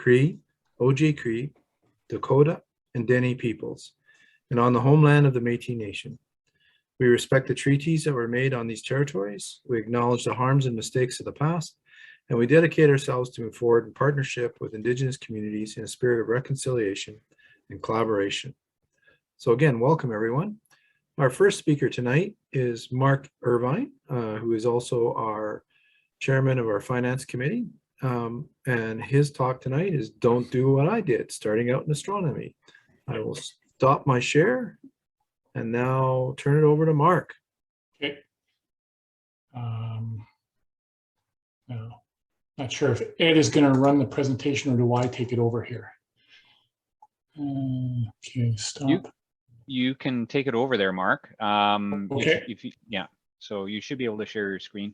Cree, OJ Cree, Dakota, and Dene peoples, and on the homeland of the Métis Nation. We respect the treaties that were made on these territories. We acknowledge the harms and mistakes of the past, and we dedicate ourselves to move forward in partnership with Indigenous communities in a spirit of reconciliation and collaboration. So again, welcome everyone. Our first speaker tonight is Mark Irvine, who is also our chairman of our finance committee. And his talk tonight is Don't Do What I Did, Starting Out in Astronomy. I will stop my share and now turn it over to Mark. Okay. No, not sure if Ed is going to run the presentation or do I take it over here? Okay, stop. You can take it over there, Mark. Okay. Yeah, so you should be able to share your screen.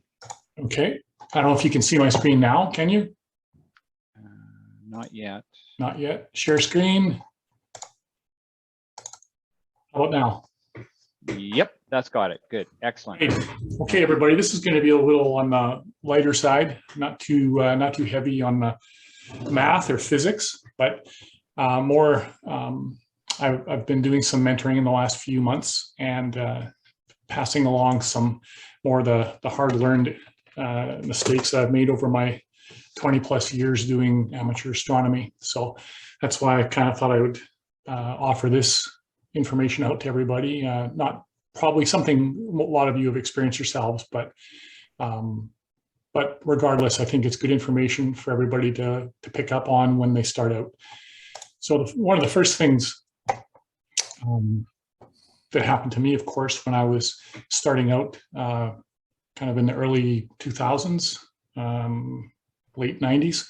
Okay. I don't know if you can see my screen now. Can you? Not yet. Not yet. Share screen. How about now? Yep, that's got it. Good. Excellent. Okay, everybody. This is going to be a little on the lighter side, not too heavy on the math or physics, but more. I've been doing some mentoring in the last few months and passing along some more of the hard-learned mistakes I've made over my 20 plus years doing amateur astronomy. So that's why I kind of thought I would offer this information out to everybody. Not probably something a lot of you have experienced yourselves, but regardless, I think it's good information for everybody to pick up on when they start out. So one of the first things that happened to me, of course, when I was starting out kind of in the early 2000s, late 90s,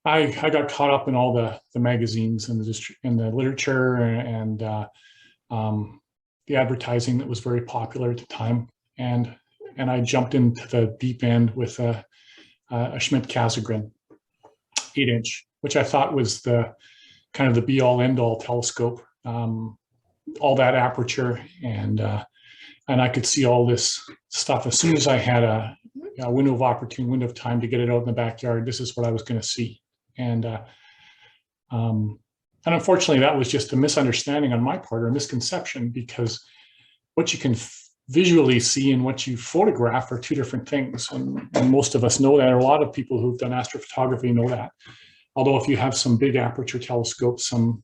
I got caught up in all the magazines and the literature and the advertising that was very popular at the time, and I jumped into the deep end with a Schmidt-Cassegrain 8-inch, which I thought was the kind of the be-all end-all telescope. All that aperture, and I could see all this stuff as soon as I had a window of opportunity, window of time to get it out in the backyard. This is what I was going to see, and unfortunately, that was just a misunderstanding on my part, or a misconception, because what you can visually see and what you photograph are two different things, and most of us know that, or a lot of people who've done astrophotography know that. Although if you have some big aperture telescopes, some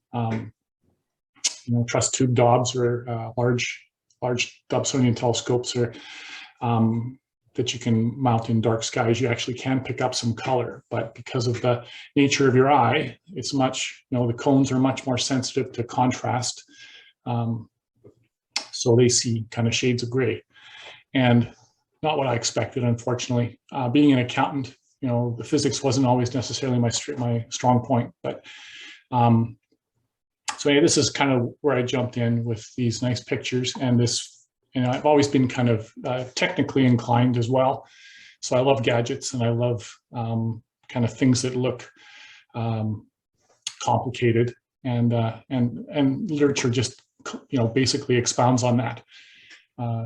truss tube Dobbs or large Dobsonian telescopes, or that you can mount in dark skies, you actually can pick up some color. But because of the nature of your eye, it's much, the cones are much more sensitive to contrast. So they see kind of shades of gray, and not what I expected, unfortunately. Being an accountant, the physics wasn't always necessarily my strong point, but so anyway, this is kind of where I jumped in with these nice pictures, and this, I've always been kind of technically inclined as well. So I love gadgets, and I love kind of things that look complicated, and literature just basically expounds on that.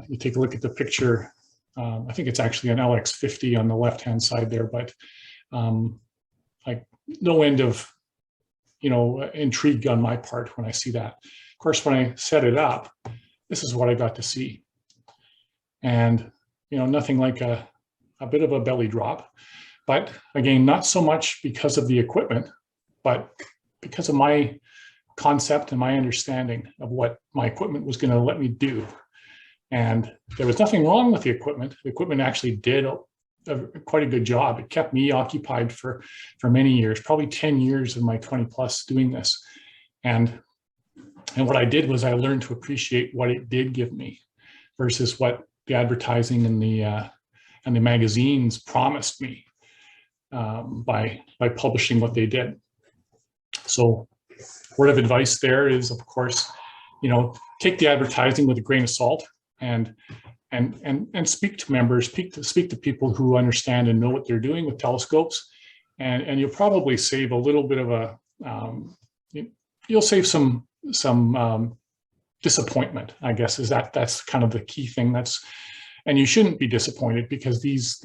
You take a look at the picture. I think it's actually an LX50 on the left-hand side there, but like no end of intrigue on my part when I see that. Of course, when I set it up, this is what I got to see. And, nothing like a bit of a belly drop, but again, not so much because of the equipment, but because of my concept and my understanding of what my equipment was going to let me do. And there was nothing wrong with the equipment. The equipment actually did quite a good job. It kept me occupied for many years, probably 10 years of my 20 plus doing this. And what I did was I learned to appreciate what it did give me versus what the advertising and the magazines promised me by publishing what they did. So word of advice there is, of course, take the advertising with a grain of salt, and speak to members, speak to people who understand and know what they're doing with telescopes, and you'll probably save a little bit of a you'll save some disappointment, I guess, that's kind of the key thing. And you shouldn't be disappointed, because these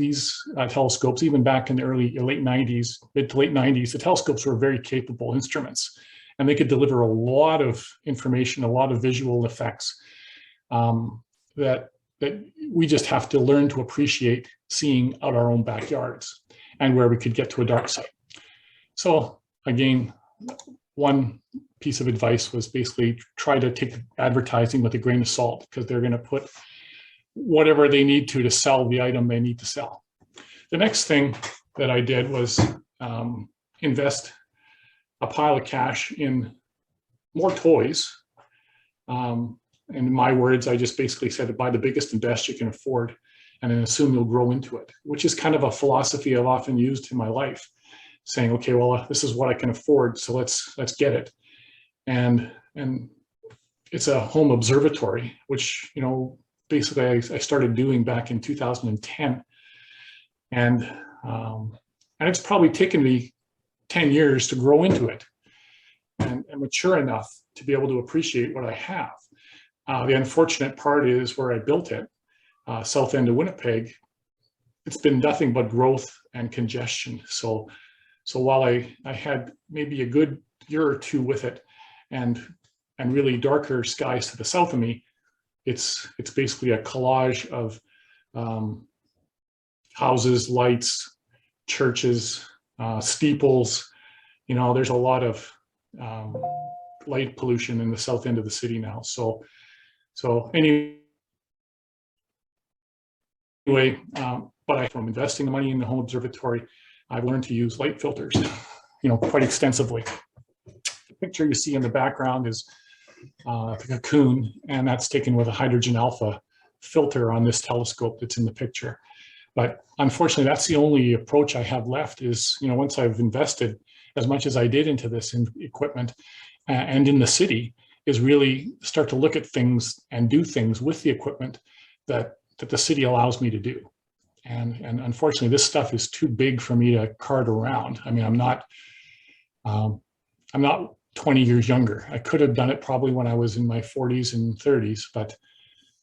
telescopes, even back in the late 90s, mid to late 90s, the telescopes were very capable instruments, and they could deliver a lot of information, a lot of visual effects that we just have to learn to appreciate seeing out our own backyards and where we could get to a dark site. So again, one piece of advice was basically try to take advertising with a grain of salt, because they're going to put whatever they need to sell the item they need to sell. The next thing that I did was invest a pile of cash in more toys. In my words, I just basically said to buy the biggest and best you can afford, and then assume you'll grow into it, which is kind of a philosophy I've often used in my life, saying, okay, well, this is what I can afford, so let's get it. And it's a home observatory, which, you know, basically I started doing back in 2010. And it's probably taken me 10 years to grow into it and mature enough to be able to appreciate what I have. The unfortunate part is where I built it, south end of Winnipeg, it's been nothing but growth and congestion. So while I had maybe a good year or two with it, and really darker skies to the south of me, it's basically a collage of houses, lights, churches, steeples. You know, there's a lot of light pollution in the south end of the city now. So anyway, but from investing the money in the home observatory, I've learned to use light filters, you know, quite extensively. The picture you see in the background is the cocoon, and that's taken with a hydrogen alpha filter on this telescope that's in the picture. But unfortunately, that's the only approach I have left is, you know, once I've invested as much as I did into this equipment and in the city, is really start to look at things and do things with the equipment that the city allows me to do. And unfortunately, this stuff is too big for me to cart around. I mean, I'm not 20 years younger. I could have done it probably when I was in my 40s and 30s, but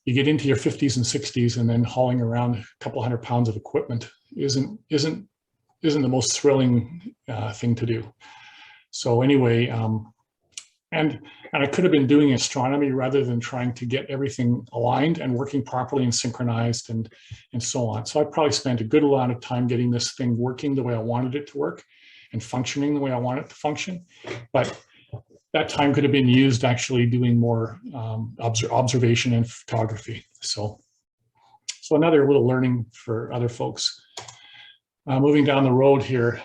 you get into your 50s and 60s, and then hauling around a couple hundred pounds of equipment isn't the most thrilling thing to do. So anyway, and I could have been doing astronomy rather than trying to get everything aligned and working properly and synchronized and so on. So I probably spent a good amount of time getting this thing working the way I wanted it to work and functioning the way I want it to function. But that time could have been used actually doing more observation and photography. So another little learning for other folks. Moving down the road here,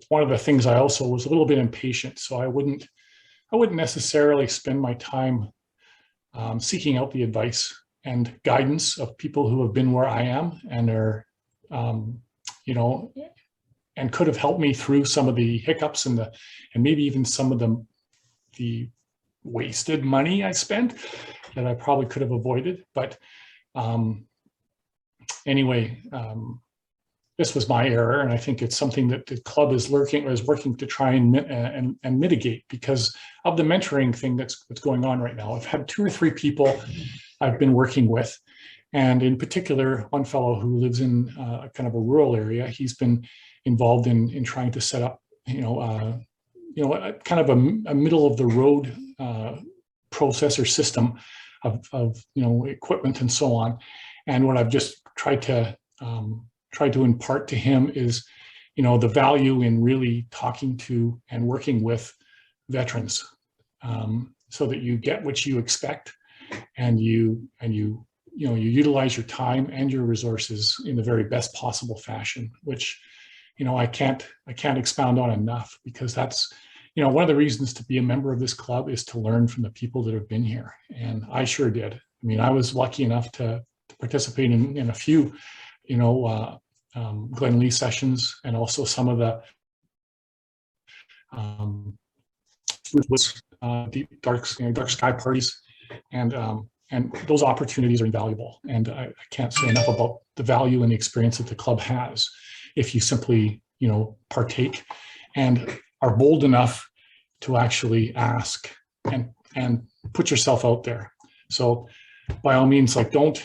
one of the things I also was a little bit impatient, so I wouldn't necessarily spend my time seeking out the advice and guidance of people who have been where I am and are, you know, and could have helped me through some of the hiccups and maybe even some of the wasted money I spent that I probably could have avoided. But anyway, this was my error, and I think it's something that the club is working to try and mitigate because of the mentoring thing that's going on right now. I've had 2 or 3 people I've been working with, and in particular, one fellow who lives in kind of a rural area. He's been involved in trying to set up, kind of a middle of the road processor system of equipment and so on. And what I've just tried to impart to him is, the value in really talking to and working with veterans, so that you get what you expect, and you utilize your time and your resources in the very best possible fashion, which, I can't expound on enough, because that's, one of the reasons to be a member of this club is to learn from the people that have been here. And I sure did. I mean, I was lucky enough to participate in a few, Glenn Lee sessions, and also some of the deep dark sky parties, and those opportunities are invaluable. And I can't say enough about the value and the experience that the club has if you simply, partake and are bold enough to actually ask and put yourself out there. So by all means, don't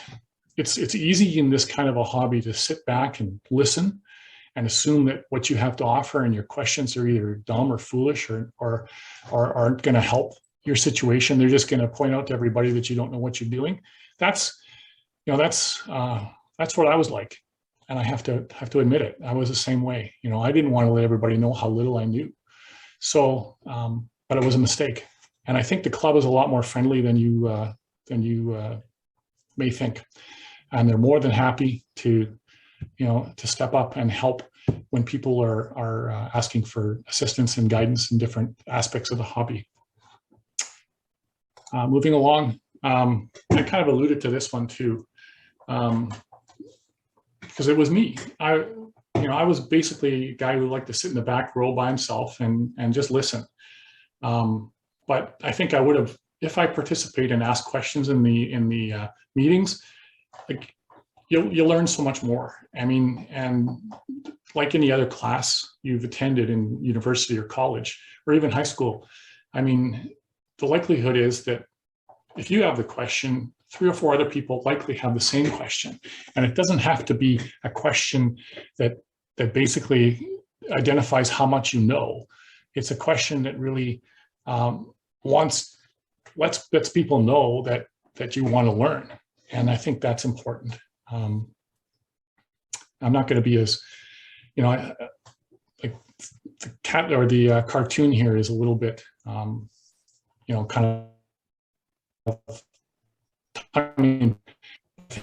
it's easy in this kind of a hobby to sit back and listen and assume that what you have to offer and your questions are either dumb or foolish or aren't going to help your situation. They're just going to point out to everybody that you don't know what you're doing. That's what I was like, and I have to admit it. I was the same way. I didn't want to let everybody know how little I knew. So, but it was a mistake. And I think the club is a lot more friendly than you may think, and they're more than happy to step up and help when people are asking for assistance and guidance in different aspects of the hobby. Moving along, I kind of alluded to this one too, because it was me. I was basically a guy who liked to sit in the back row by himself and just listen. But I think I would have, if I participate and ask questions in the meetings, like you'll learn so much more. I mean, and like any other class you've attended in university or college or even high school, I mean, the likelihood is that if you have the question, 3 or 4 other people likely have the same question. And it doesn't have to be a question that basically identifies how much you know. It's a question that really lets people know that you want to learn. And I think that's important. I'm not going to be as, like the cat or the cartoon here is a little bit, kind of, I mean,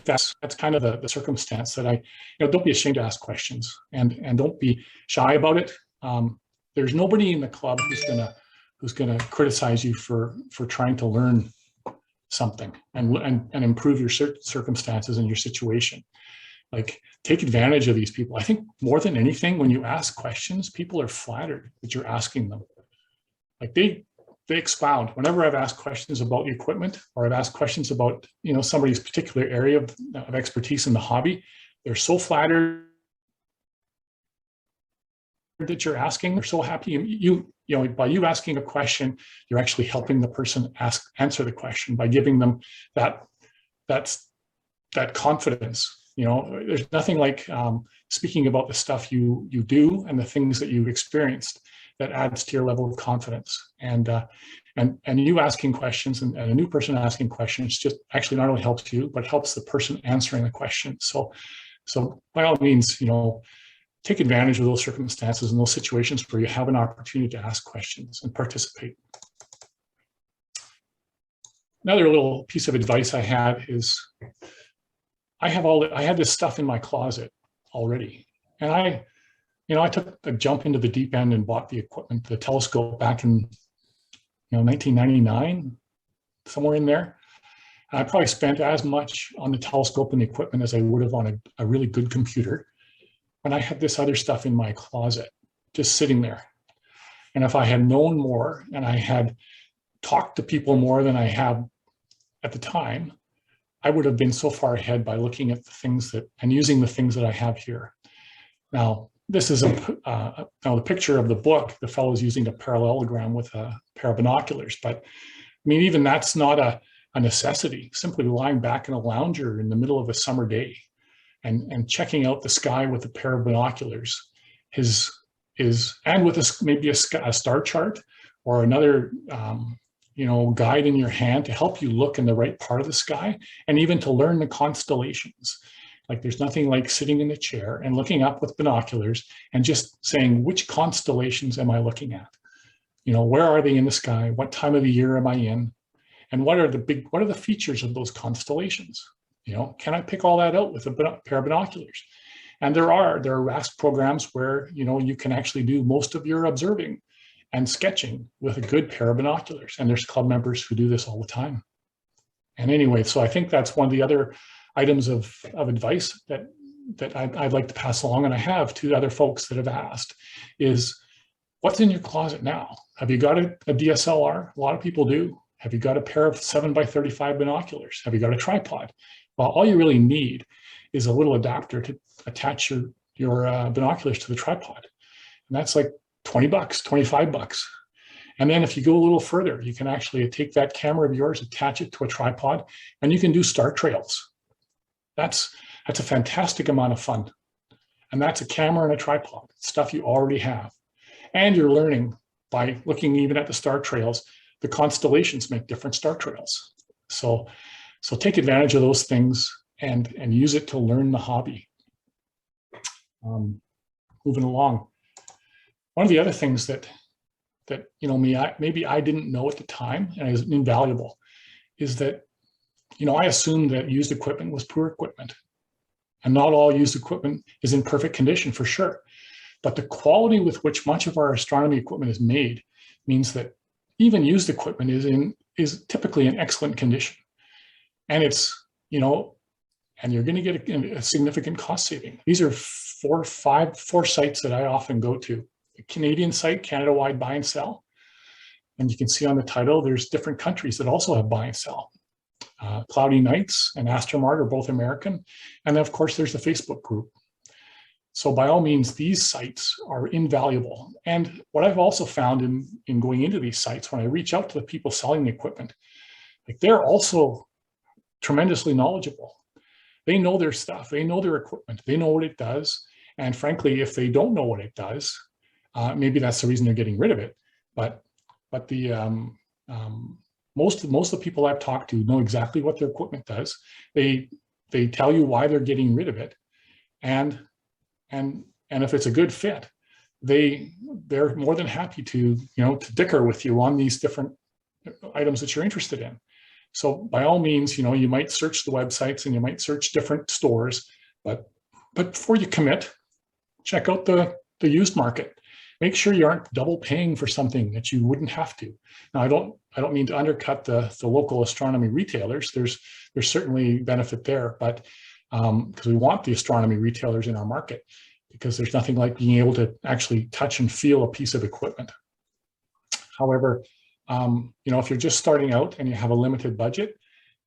that's kind of the circumstance that don't be ashamed to ask questions and don't be shy about it. There's nobody in the club who's gonna criticize you for trying to learn something and improve your circumstances and your situation. Like, take advantage of these people. I think more than anything, when you ask questions, people are flattered that you're asking them. Like they expound. Whenever I've asked questions about the equipment, or I've asked questions about somebody's particular area of expertise in the hobby, they're so flattered that you're asking. They're so happy. By you asking a question, you're actually helping the person answer the question by giving them that confidence. There's nothing like speaking about the stuff you do and the things that you've experienced that adds to your level of confidence. And you asking questions and a new person asking questions just actually not only helps you, but helps the person answering the question. So by all means, take advantage of those circumstances and those situations where you have an opportunity to ask questions and participate. Another little piece of advice I had is I had this stuff in my closet already. And I took a jump into the deep end and bought the equipment, the telescope, back in 1999, somewhere in there. And I probably spent as much on the telescope and the equipment as I would have on a really good computer. When I had this other stuff in my closet, just sitting there. And if I had known more and I had talked to people more than I have at the time, I would have been so far ahead by looking at the things and using the things that I have here. Now, this is now the picture of the book. The fellow's using a parallelogram with a pair of binoculars, but I mean, even that's not a necessity. Simply lying back in a lounger in the middle of a summer day and checking out the sky with a pair of binoculars and with maybe a star chart or another guide in your hand to help you look in the right part of the sky, and even to learn the constellations. Like, there's nothing like sitting in a chair and looking up with binoculars and just saying, which constellations am I looking at? Where are they in the sky? What time of the year am I in? And what are the features of those constellations? Can I pick all that out with a pair of binoculars? And there are RASC programs where, you can actually do most of your observing and sketching with a good pair of binoculars. And there's club members who do this all the time. And anyway, so I think that's one of the other items of advice that I'd like to pass along, and I have to other folks that have asked, is what's in your closet now? Have you got a DSLR? A lot of people do. Have you got a pair of 7x35 binoculars? Have you got a tripod? Well, all you really need is a little adapter to attach your binoculars to the tripod. And that's like $20, $25. And then if you go a little further, you can actually take that camera of yours, attach it to a tripod, and you can do star trails. That's a fantastic amount of fun. And that's a camera and a tripod, stuff you already have. And you're learning by looking even at the star trails, the constellations make different star trails. So take advantage of those things and use it to learn the hobby. Moving along. One of the other things that maybe I didn't know at the time, and is invaluable, is that I assumed that used equipment was poor equipment. And not all used equipment is in perfect condition, for sure. But the quality with which much of our astronomy equipment is made means that even used equipment is typically in excellent condition. And it's, and you're going to get a significant cost saving. These are four sites that I often go to. The Canadian site, Canada Wide Buy and Sell. And you can see on the title, there's different countries that also have buy and sell. Cloudy Nights and Astromart are both American. And then of course, there's the Facebook group. So by all means, these sites are invaluable. And what I've also found in going into these sites, when I reach out to the people selling the equipment, like they're also tremendously knowledgeable. They know their stuff, they know their equipment, they know what it does. And frankly, if they don't know what it does, maybe that's the reason they're getting rid of it. But the most of the people I've talked to know exactly what their equipment does. They tell you why they're getting rid of it, and if it's a good fit, they're more than happy to to dicker with you on these different items that you're interested in. So by all means, you might search the websites and you might search different stores, but before you commit, check out the used market. Make sure you aren't double paying for something that you wouldn't have to. Now, I don't mean to undercut the local astronomy retailers. There's certainly benefit there, but because we want the astronomy retailers in our market, because there's nothing like being able to actually touch and feel a piece of equipment. However, if you're just starting out and you have a limited budget,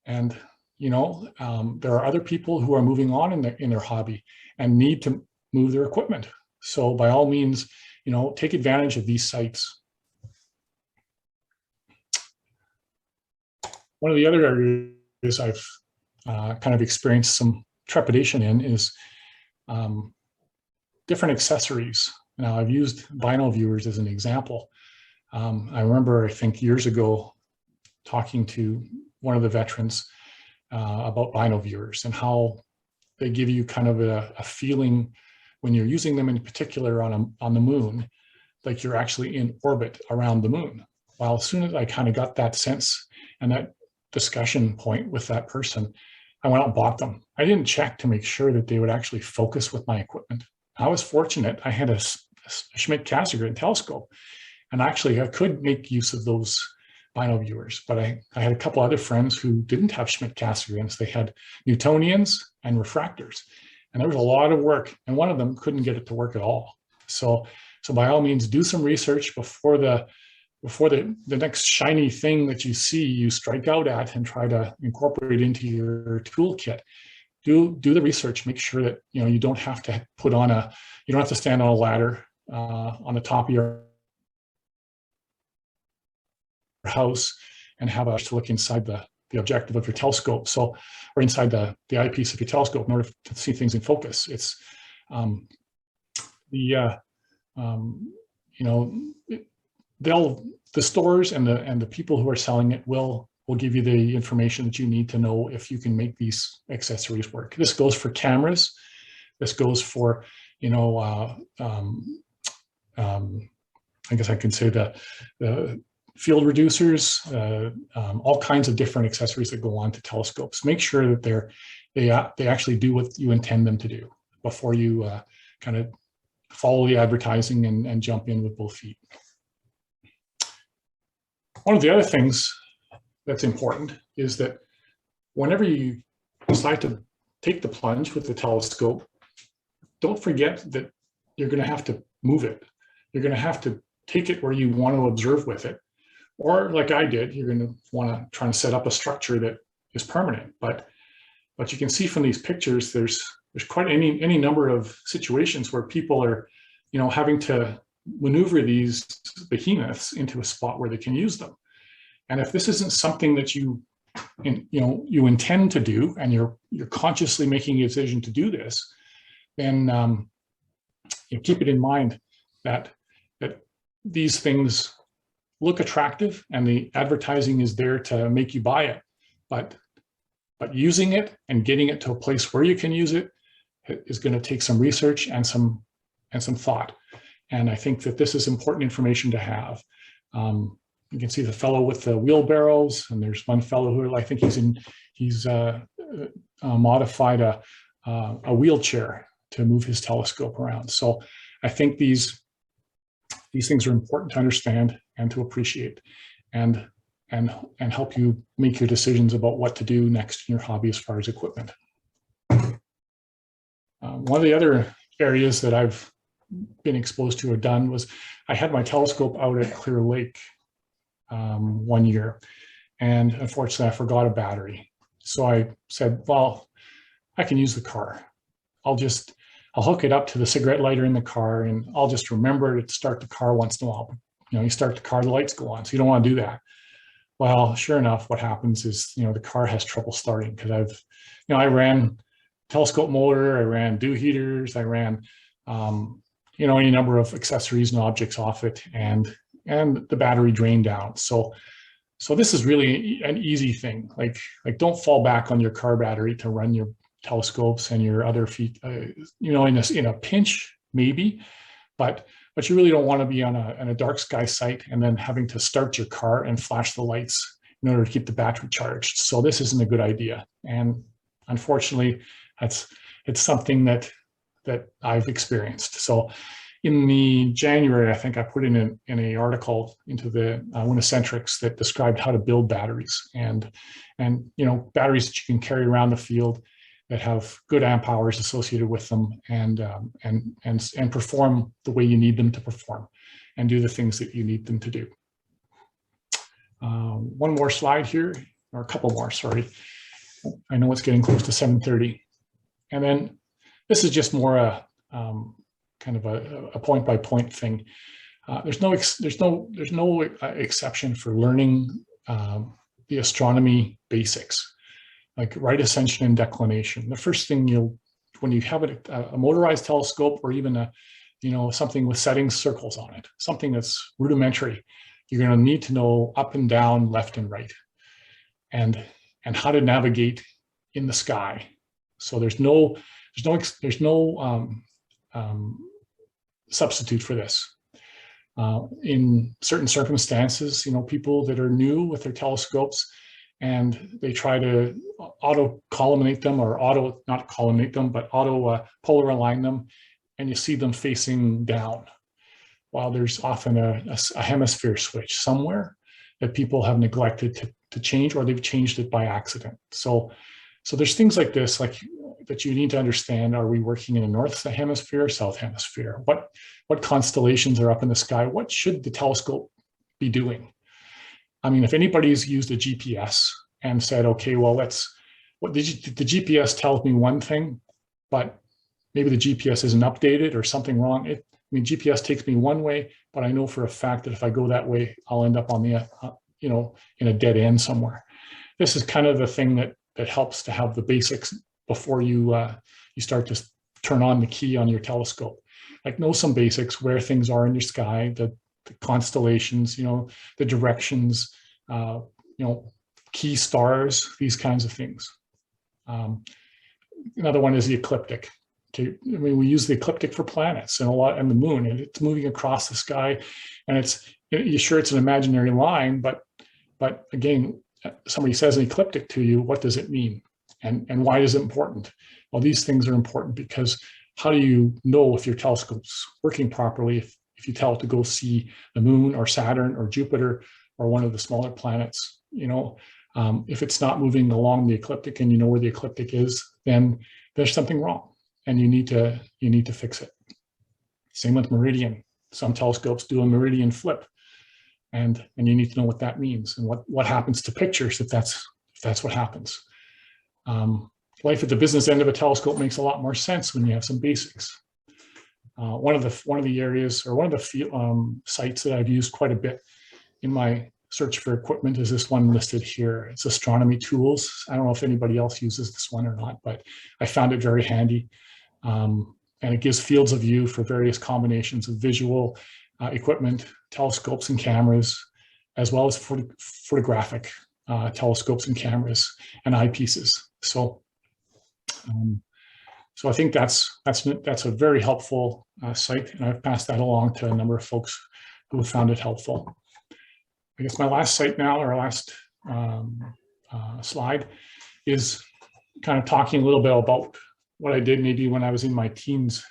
and there are other people who are moving on in their hobby and need to move their equipment. So by all means, take advantage of these sites. One of the other areas I've kind of experienced some trepidation in is different accessories. Now, I've used bino viewers as an example. I remember, I think years ago, talking to one of the veterans about bino viewers and how they give you kind of a feeling when you're using them, in particular on the moon, like you're actually in orbit around the moon. Well, as soon as I kind of got that sense and that discussion point with that person, I went out and bought them. I didn't check to make sure that they would actually focus with my equipment. I was fortunate. I had a Schmidt-Cassegrain telescope, and actually I could make use of those bino viewers, but I had a couple other friends who didn't have Schmidt-Cassegrains. They had Newtonians and refractors. And there was a lot of work, and one of them couldn't get it to work at all. So by all means, do some research before the next shiny thing that you see, you strike out at and try to incorporate into your toolkit. Do the research. Make sure that you don't have to you don't have to stand on a ladder on the top of your house and have to look inside the objective of your telescope, or inside the eyepiece of your telescope in order to see things in focus. It's the stores and the people who are selling it will give you the information that you need to know if you can make these accessories work. This goes for cameras. This goes for I guess I can say the field reducers, all kinds of different accessories that go on to telescopes. Make sure that they actually do what you intend them to do before you kind of follow the advertising and jump in with both feet. One of the other things that's important is that whenever you decide to take the plunge with the telescope, don't forget that you're going to have to move it. You're going to have to take it where you want to observe with it. Or like I did, you're going to want to try and set up a structure that is permanent. But you can see from these pictures, there's quite any number of situations where people are, having to maneuver these behemoths into a spot where they can use them. And if this isn't something that you you intend to do, and you're consciously making a decision to do this, then keep it in mind that these things look attractive and the advertising is there to make you buy it, but using it and getting it to a place where you can use it is going to take some research and some thought. And I think that this is important information to have. You can see the fellow with the wheelbarrows, and there's one fellow who I think he's modified a wheelchair to move his telescope around. So I think these things are important to understand and to appreciate, and help you make your decisions about what to do next in your hobby as far as equipment. One of the other areas that I've been exposed to or done was I had my telescope out at Clear Lake one year, and unfortunately I forgot a battery. So I said, well, I can use the car. I'll hook it up to the cigarette lighter in the car, and I'll just remember to start the car once in a while. You start the car, the lights go on, so you don't want to do that. Well, sure enough, what happens is, the car has trouble starting, because I ran telescope motor, I ran dew heaters, I ran, any number of accessories and objects off it, and the battery drained out. So this is really an easy thing. Like don't fall back on your car battery to run your telescopes and your other feet, in a pinch, maybe, but you really don't want to be on a dark sky site and then having to start your car and flash the lights in order to keep the battery charged. So this isn't a good idea. And unfortunately, it's something that I've experienced. So in the January, I think I put in an article into the Winnocentrics that described how to build batteries, and batteries that you can carry around the field that have good amp hours associated with them, and perform the way you need them to perform, and do the things that you need them to do. One more slide here, or a couple more, sorry. I know it's getting close to 7:30. And then this is just more a kind of a point-by-point thing. There's no exception for learning the astronomy basics, like right ascension and declination. The first thing when you have a motorized telescope, or even something with setting circles on it, something that's rudimentary, you're going to need to know up and down, left and right, and how to navigate in the sky. So there's no substitute for this. In certain circumstances, people that are new with their telescopes, and they try to auto-colliminate them, or not colliminate them, but auto-polar align them, and you see them facing down. While there's often a hemisphere switch somewhere that people have neglected to change, or they've changed it by accident. So there's things like this, that you need to understand. Are we working in the north hemisphere or south hemisphere? What constellations are up in the sky? What should the telescope be doing? I mean, if anybody's used a GPS and said, okay, well, the GPS tells me one thing, but maybe the GPS isn't updated or something wrong. GPS takes me one way, but I know for a fact that if I go that way, I'll end up on the, in a dead end somewhere. This is kind of the thing that helps to have the basics before you start to turn on the key on your telescope. Like, know some basics, where things are in your sky, the constellations, the directions, key stars, these kinds of things. Another one is the ecliptic. Okay, we use the ecliptic for planets and the moon, and it's moving across the sky, and you're sure it's an imaginary line, but again, somebody says an ecliptic to you, what does it mean? And why is it important? Well, these things are important because how do you know if your telescope's working properly if you tell it to go see the moon or Saturn or Jupiter or one of the smaller planets? If it's not moving along the ecliptic and you know where the ecliptic is, then there's something wrong, and you need to fix it. Same with meridian. Some telescopes do a meridian flip, and you need to know what that means and what happens to pictures if that's what happens. Life at the business end of a telescope makes a lot more sense when you have some basics. One of the areas, or one of the sites that I've used quite a bit in my search for equipment is this one listed here. It's astronomy tools. I don't know if anybody else uses this one or not, but I found it very handy. And it gives fields of view for various combinations of visual equipment, telescopes and cameras, as well as photographic telescopes and cameras and eyepieces. So I think that's a very helpful site, and I've passed that along to a number of folks who have found it helpful. I guess my last site now, or last slide, is kind of talking a little bit about what I did maybe when I was in my teens,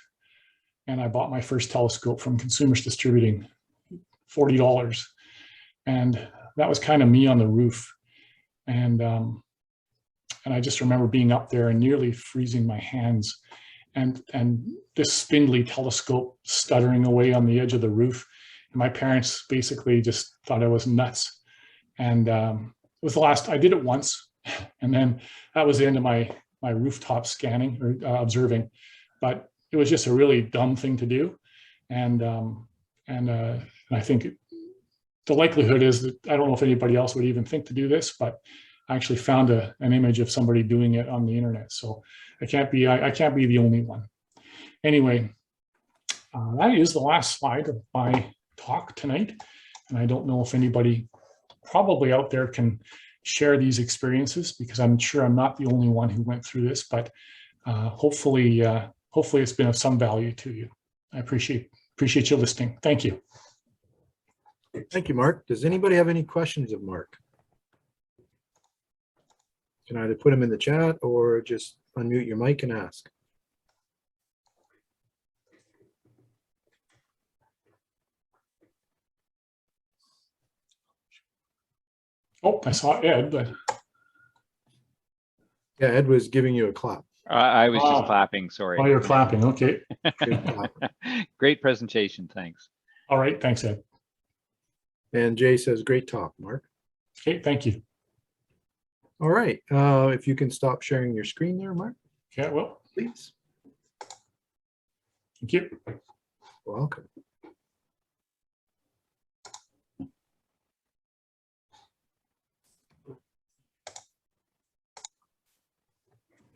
and I bought my first telescope from Consumers Distributing, $40, and that was kind of me on the roof, and I just remember being up there and nearly freezing my hands, and this spindly telescope stuttering away on the edge of the roof. And my parents basically just thought I was nuts. And it was the last, I did it once, and then that was the end of my rooftop scanning or observing. But it was just a really dumb thing to do. And I think the likelihood is that I don't know if anybody else would even think to do this, but I actually found an image of somebody doing it on the internet. So I can't be the only one. Anyway, that is the last slide of my talk tonight. And I don't know if anybody probably out there can share these experiences, because I'm sure I'm not the only one who went through this, but hopefully it's been of some value to you. I appreciate you listening. Thank you. Thank you, Mark. Does anybody have any questions of Mark? You can either put them in the chat or just unmute your mic and ask. Oh, I saw Ed, but Yeah, Ed was giving you a clap. I was just clapping, sorry. oh, you're clapping. Okay. Good clap. Great presentation, thanks. All right. Thanks, Ed. And Jay says, great talk, Mark. Okay. Thank you. All right. If you can stop sharing your screen there, Mark, Okay. Well, please. thank you. Welcome.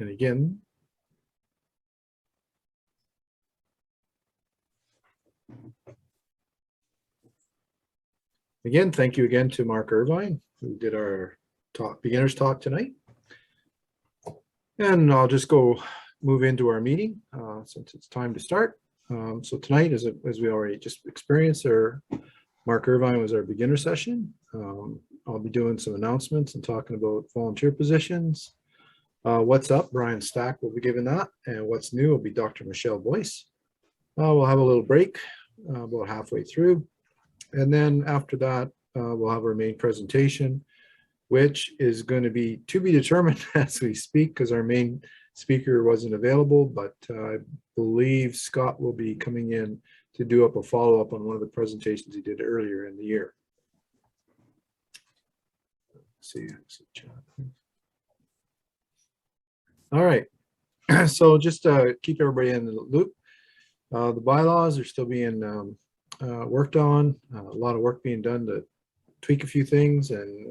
And again, thank you again to Mark Irvine, who did our beginner's talk tonight. And I'll just move into our meeting since it's time to start. So tonight, as we already just experienced, Mark Irvine was our beginner session. I'll be doing some announcements and talking about volunteer positions. What's up? Brian Stack will be giving that, and what's new will be Dr. Michelle Boyce. We'll have a little break about halfway through, and then after that, we'll have our main presentation, which is going to be determined as we speak, because our main speaker wasn't available, but I believe Scott will be coming in to do up a follow-up on one of the presentations he did earlier in the year. Let's see. All right, so just keep everybody in the loop. The bylaws are still being worked on, a lot of work being done to tweak a few things, and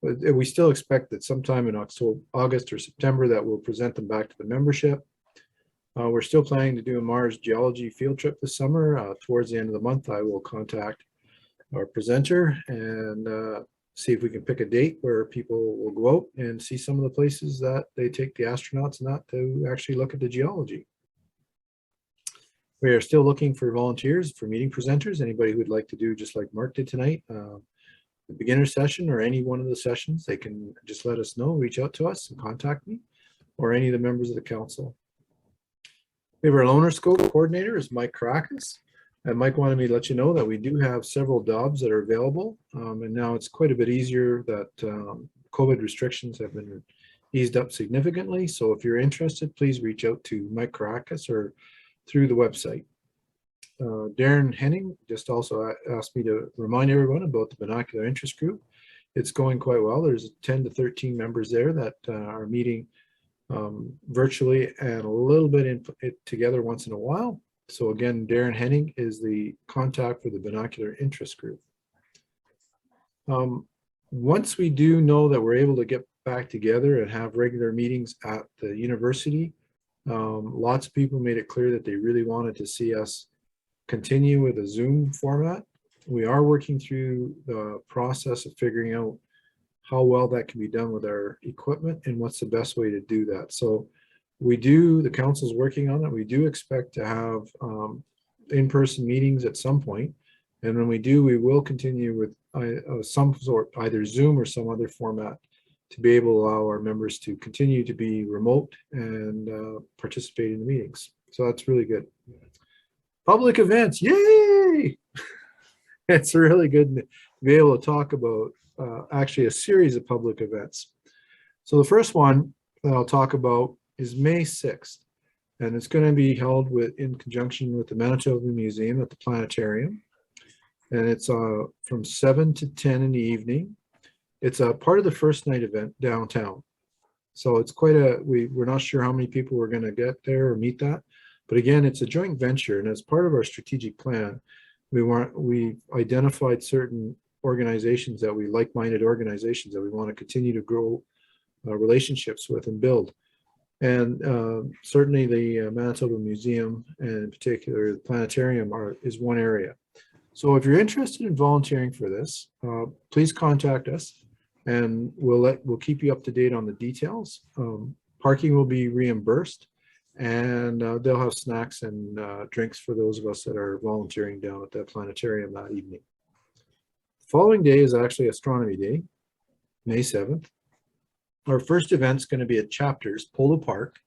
we still expect that sometime in August or September that we'll present them back to the membership. We're still planning to do a Mars geology field trip this summer. Towards the end of the month, I will contact our presenter and see if we can pick a date where people will go out and see some of the places that they take the astronauts and that to actually look at the geology. We are still looking for volunteers for meeting presenters. Anybody who would like to do just like Mark did tonight, the beginner session or any one of the sessions, they can just let us know, reach out to us and contact me or any of the members of the council. We have our loaner scope coordinator is Mike Caracas. And Mike wanted me to let you know that we do have several jobs that are available. And now it's quite a bit easier that COVID restrictions have been eased up significantly. So if you're interested, please reach out to Mike Caracas or through the website. Darren Henning just also asked me to remind everyone about the Binocular Interest Group. It's going quite well. There's 10 to 13 members there that are meeting virtually and a little bit together once in a while. So again, Darren Henning is the contact for the Binocular Interest Group. Once we do know that we're able to get back together and have regular meetings at the university, lots of people made it clear that they really wanted to see us continue with a Zoom format. We are working through the process of figuring out how well that can be done with our equipment and what's the best way to do that. So the council's working on it. We do expect to have in-person meetings at some point. And when we do, we will continue with some sort, either Zoom or some other format, to be able to allow our members to continue to be remote and participate in the meetings. So that's really good. Public events, yay! It's really good to be able to talk about actually a series of public events. So the first one that I'll talk about is May 6th, and it's going to be held in conjunction with the Manitoba Museum at the Planetarium. And it's from 7 to 10 in the evening. It's a part of the first night event downtown. So it's quite we're not sure how many people we're going to get there or meet that. But again, it's a joint venture, and as part of our strategic plan, we identified certain organizations like-minded organizations that we want to continue to grow relationships with and build. And certainly the Manitoba Museum, and in particular the Planetarium, is one area. So if you're interested in volunteering for this, please contact us, and we'll keep you up to date on the details. Parking will be reimbursed, and they'll have snacks and drinks for those of us that are volunteering down at the Planetarium that evening. The following day is actually Astronomy Day, May 7th. Our first event's going to be at Chapters, Polo Park,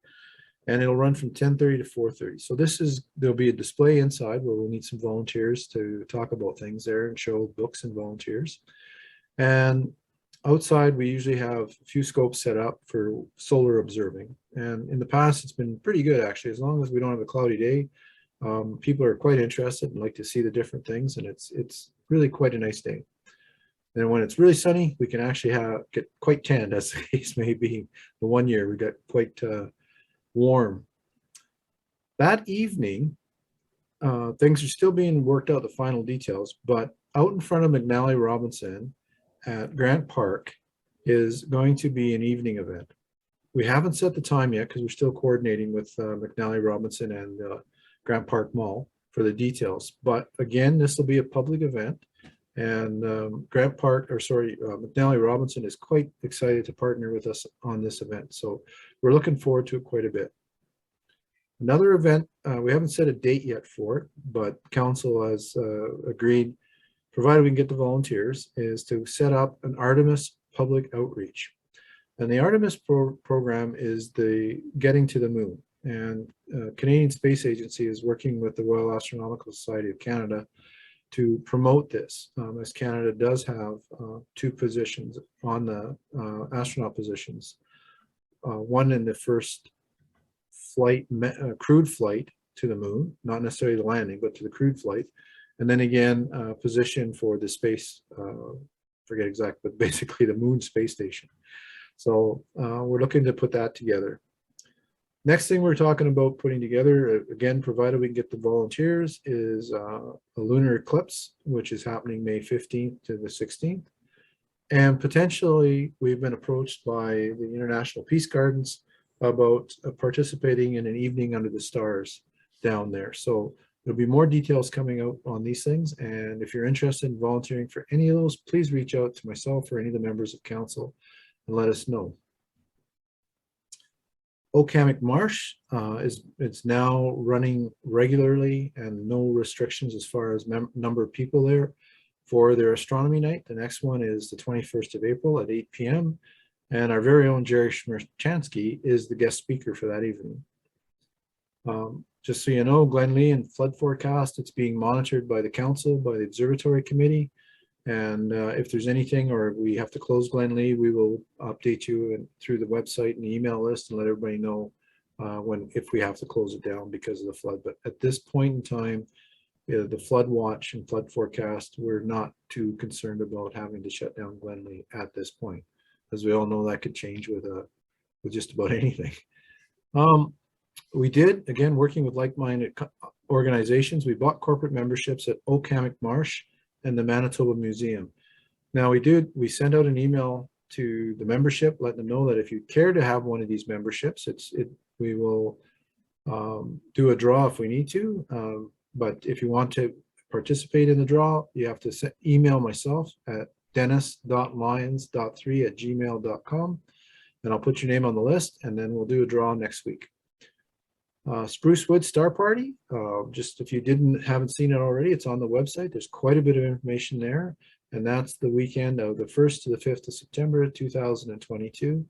and it'll run from 10:30 to 4:30. So there'll be a display inside where we'll need some volunteers to talk about things there and show books and volunteers. And outside, we usually have a few scopes set up for solar observing. And in the past, it's been pretty good, actually. As long as we don't have a cloudy day, people are quite interested and like to see the different things, and it's really quite a nice day. And when it's really sunny, we can actually get quite tanned, as the case may be. The one year we got quite warm. That evening, things are still being worked out, the final details, but out in front of McNally Robinson at Grant Park is going to be an evening event. We haven't set the time yet because we're still coordinating with McNally Robinson and Grant Park Mall for the details. But again, this will be a public event, and McNally Robinson is quite excited to partner with us on this event. So we're looking forward to it quite a bit. Another event, we haven't set a date yet for it, but council has agreed, provided we can get the volunteers, is to set up an Artemis public outreach. And the Artemis program is the getting to the moon. And Canadian Space Agency is working with the Royal Astronomical Society of Canada to promote this, as Canada does have 2 positions on the astronaut positions. One in the first flight, crewed flight to the moon, not necessarily the landing, but to the crewed flight. And then again, position for the space, forget exact, but basically the moon space station. So we're looking to put that together. Next thing we're talking about putting together, again, provided we can get the volunteers, is a lunar eclipse, which is happening May 15th to the 16th. And potentially, we've been approached by the International Peace Gardens about participating in an evening under the stars down there. So there'll be more details coming out on these things. And if you're interested in volunteering for any of those, please reach out to myself or any of the members of council and let us know. Okamic Marsh it's now running regularly and no restrictions as far as number of people there for their astronomy night. The next one is the 21st of April at 8 p.m. And our very own Jerry Schmerchansky is the guest speaker for that evening. Just so you know, Glenlee and flood forecast, it's being monitored by the council, by the observatory committee. And if there's anything, or we have to close Glenlee, we will update you through the website and the email list and let everybody know if we have to close it down because of the flood. But at this point in time, the flood watch and flood forecast, we're not too concerned about having to shut down Glenlee at this point. As we all know, that could change with just about anything. We did, again, working with like-minded organizations, we bought corporate memberships at Okamic Marsh and the Manitoba Museum. Now we send out an email to the membership, letting them know that if you care to have one of these memberships, we will do a draw if we need to. But if you want to participate in the draw, you have to email myself at dennis.lyons.3@gmail.com, and I'll put your name on the list, and then we'll do a draw next week. Spruce Wood Star Party, just if you haven't seen it already, it's on the website. There's quite a bit of information there, and that's the weekend of the 1st to the 5th of September 2022.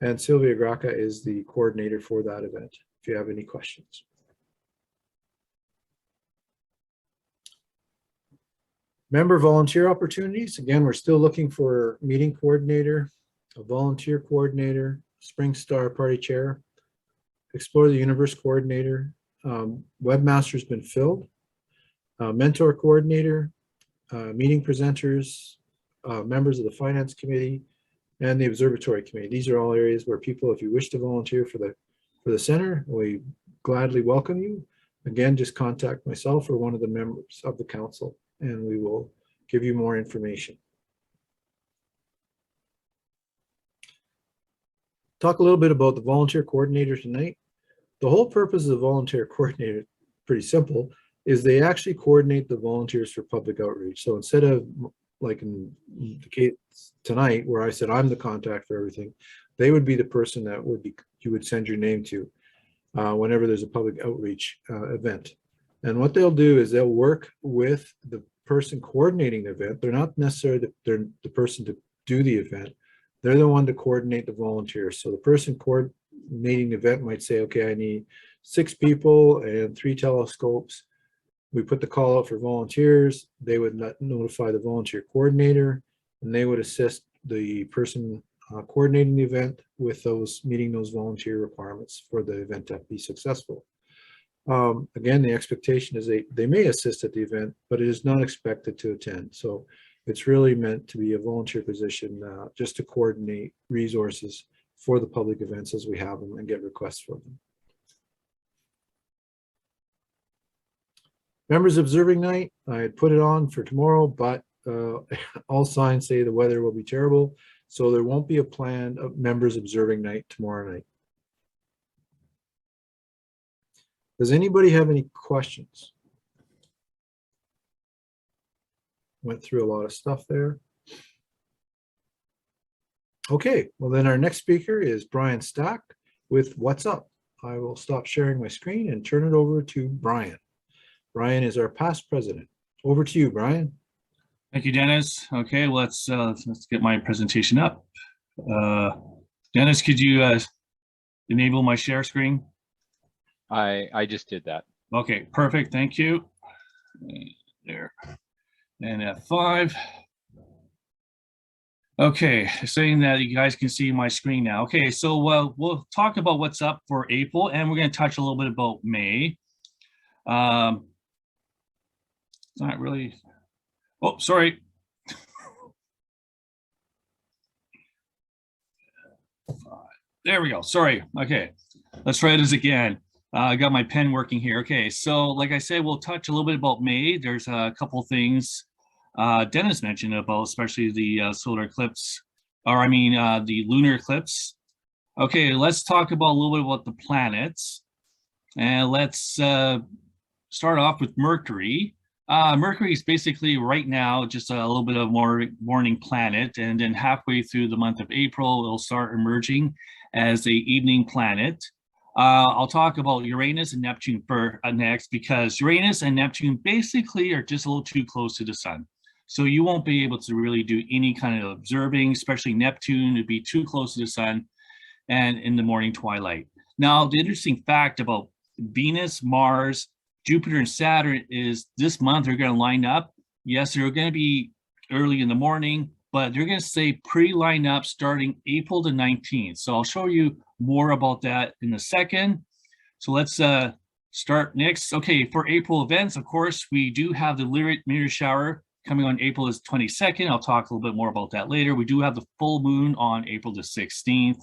And Sylvia Graca is the coordinator for that event, if you have any questions. Member volunteer opportunities. Again, we're still looking for meeting coordinator, a volunteer coordinator, Spring Star Party chair, Explore the Universe coordinator, webmaster's been filled, mentor coordinator, meeting presenters, members of the finance committee, and the observatory committee. These are all areas where people, if you wish to volunteer for the center, we gladly welcome you. Again, just contact myself or one of the members of the council, and we will give you more information. Talk a little bit about the volunteer coordinator tonight. The whole purpose of the volunteer coordinator, pretty simple, is they actually coordinate the volunteers for public outreach. So instead of like in the case tonight where I said I'm the contact for everything, they would be the person that you would send your name to whenever there's a public outreach event. And what they'll do is they'll work with the person coordinating the event. They're not necessarily the person to do the event. They're the one to coordinate the volunteers. So the person coordinating the event might say, okay, I need 6 people and 3 telescopes. We put the call out for volunteers. They would notify the volunteer coordinator, and they would assist the person coordinating the event with meeting those volunteer requirements for the event to be successful. Again, the expectation is they may assist at the event, but it is not expected to attend. So it's really meant to be a volunteer position just to coordinate resources for the public events as we have them and get requests for them. Members observing night, I had put it on for tomorrow, but all signs say the weather will be terrible, so there won't be a planned members observing night tomorrow night. Does anybody have any questions? Went through a lot of stuff there. Okay, well then our next speaker is Brian Stack with What's Up. I will stop sharing my screen and turn it over to Brian. Brian is our past president. Over to you, Brian. Thank you, Dennis. Okay, well, let's get my presentation up. Dennis, could you enable my share screen? I just did that. Okay, perfect. Thank you. There. And F5. Okay, saying that you guys can see my screen now. Okay, so we'll talk about what's up for April, and we're going to touch a little bit about May. It's not really. Oh, sorry. There we go. Sorry. Okay, let's try this again. I got my pen working here. Okay, so like I said, we'll touch a little bit about May. There's a couple things Dennis mentioned about, especially the solar eclipse, or I mean the lunar eclipse. Okay, let's talk about a little bit about the planets, and let's start off with Mercury. Mercury is basically right now just a little bit of more morning planet, and then halfway through the month of April, it'll start emerging as a evening planet. I'll talk about Uranus and Neptune for next, because Uranus and Neptune basically are just a little too close to the sun. So you won't be able to really do any kind of observing, especially Neptune would be too close to the sun and in the morning twilight. Now, the interesting fact about Venus, Mars, Jupiter, and Saturn is this month they're going to line up. Yes, they're going to be early in the morning, but they're going to stay pre-line up starting April the 19th. So I'll show you more about that in a second. So let's start next. Okay, for April events, of course, we do have the Lyric meteor shower coming on April 22nd. I'll talk a little bit more about that later. We do have the full moon on April the 16th.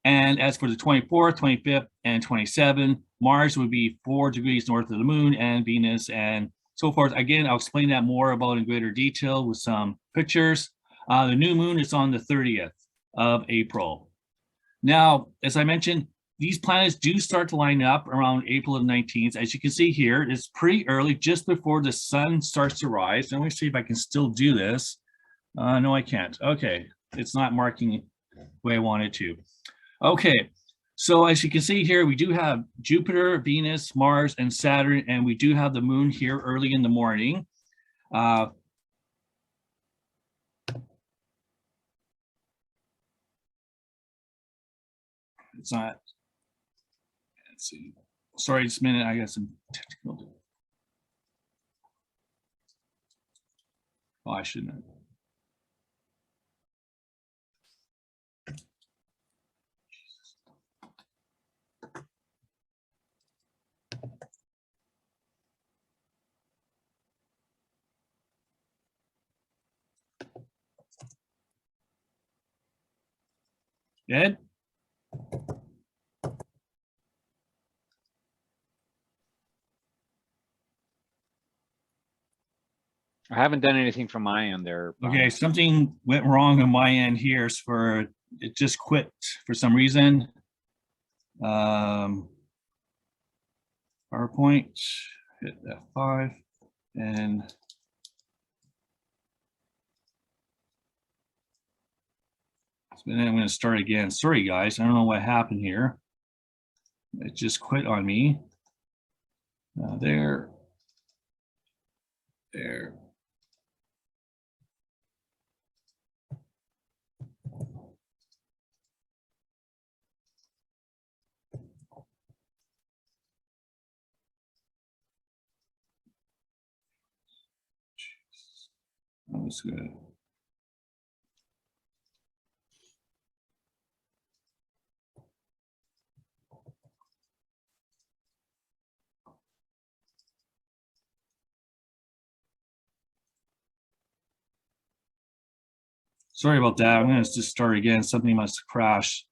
And as for the 24th, 25th, and 27th, Mars would be 4 degrees north of the moon, and Venus and so forth. Again, I'll explain that more about in greater detail with some pictures. The new moon is on the 30th of April. Now, as I mentioned, these planets do start to line up around April the 19th. As you can see here, it's pretty early, just before the sun starts to rise. Let me see if I can still do this. No, I can't. Okay, it's not marking the way I wanted to. Okay, so as you can see here, we do have Jupiter, Venus, Mars, and Saturn, and we do have the moon here early in the morning. It's not, let's see. Sorry, just a minute, I got some technical. Oh, I shouldn't have. Ed? I haven't done anything from my end there. Okay, something went wrong on my end here. It just quit for some reason. PowerPoint, hit F5, and then I'm going to start again. Sorry, guys, I don't know what happened here. It just quit on me. There. That was good. Sorry about that. I'm going to just start again. Something must have crashed.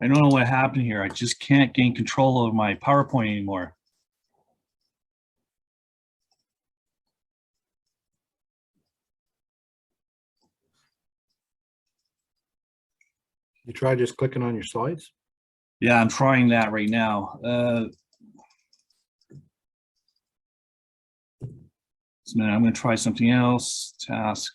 I don't know what happened here. I just can't gain control of my PowerPoint anymore. You try just clicking on your slides? Yeah, I'm trying that right now. Just a minute, I'm going to try something else. Task.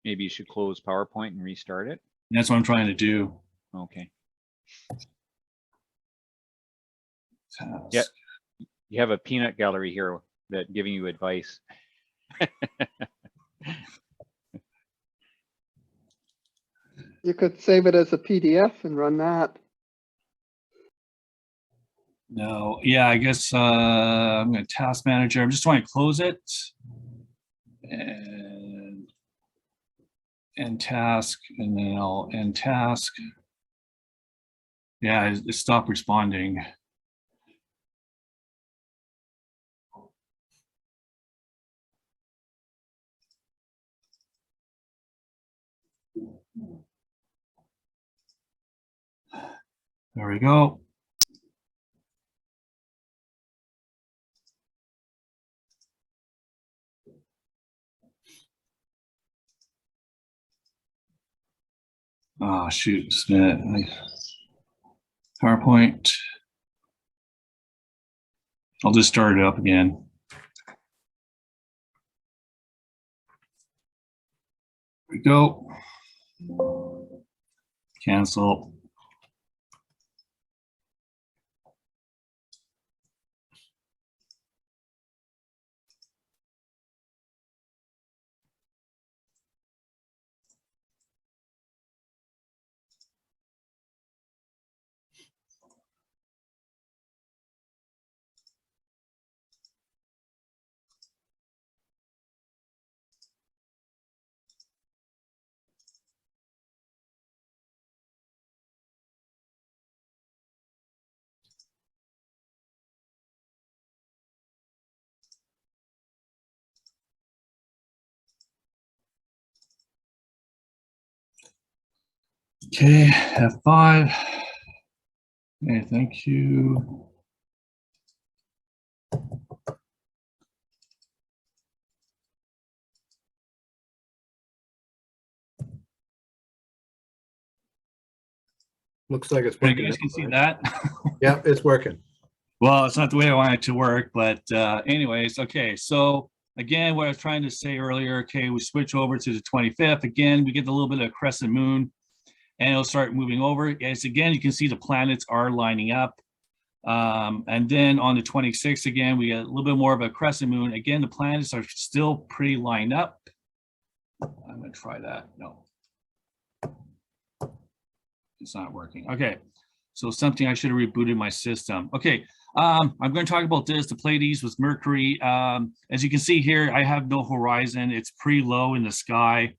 Maybe you should close PowerPoint and restart it. That's what I'm trying to do. Okay. Task. Yeah. You have a peanut gallery here that giving you advice. You could save it as a PDF and run that. No, yeah, I guess I'm going to task manager. I'm just trying to close it. And task, and then I'll end task. Yeah, it stopped responding. There we go. Oh, shoot, just a minute. PowerPoint. I'll just start it up again. There we go. Cancel. Okay, F5. Okay, thank you. Looks like it's You working. guys can see that? Yeah, it's working. Well, it's not the way I want it to work, but anyways, okay. So again, what I was trying to say earlier, okay, we switch over to the 25th. Again, we get a little bit of crescent moon and it'll start moving over. As again, you can see the planets are lining up. And then on the 26th, again, we get a little bit more of a crescent moon. Again, the planets are still pretty lined up. I'm gonna try that, no. It's not working, okay. So something I should have rebooted my system. Okay, I'm going to talk about this, the Pleiades with Mercury. As you can see here, I have no horizon. It's pretty low in the sky.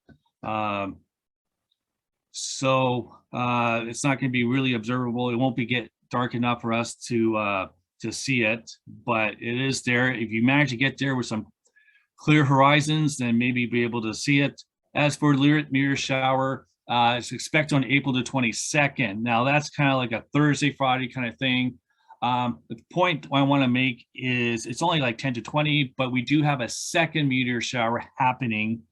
So it's not going to be really observable. It won't be get dark enough for us to see it, but it is there. If you manage to get there with some clear horizons, then maybe be able to see it. As for Lyric meteor shower, it's expected on April the 22nd. Now that's kind of like a Thursday, Friday kind of thing. The point I want to make is it's only like 10 to 20, but we do have a second meteor shower happening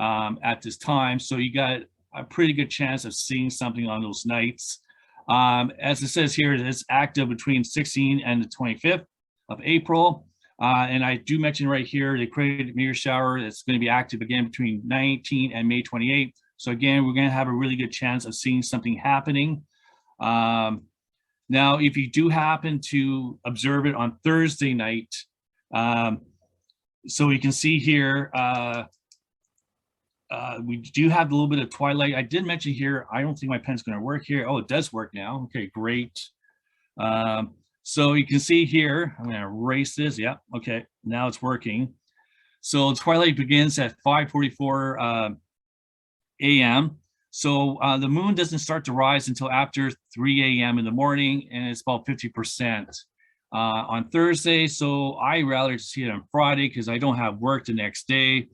at this time. So you got a pretty good chance of seeing something on those nights. As it says here, it's active between 16 and the 25th of April. And I do mention right here, the created meteor shower that's going to be active again between 19 and May 28th. So again, we're going to have a really good chance of seeing something happening. Now, if you do happen to observe it on Thursday night, so you can see here, we do have a little bit of twilight. I did mention here, I don't think my pen's going to work here. Oh, it does work now. Okay, great. So you can see here, I'm going to erase this. Yeah, okay, now it's working. So twilight begins at 5:44 a.m. So the moon doesn't start to rise until after 3 a.m. in the morning, and it's about 50% on Thursday. So I rather see it on Friday because I don't have work the next day.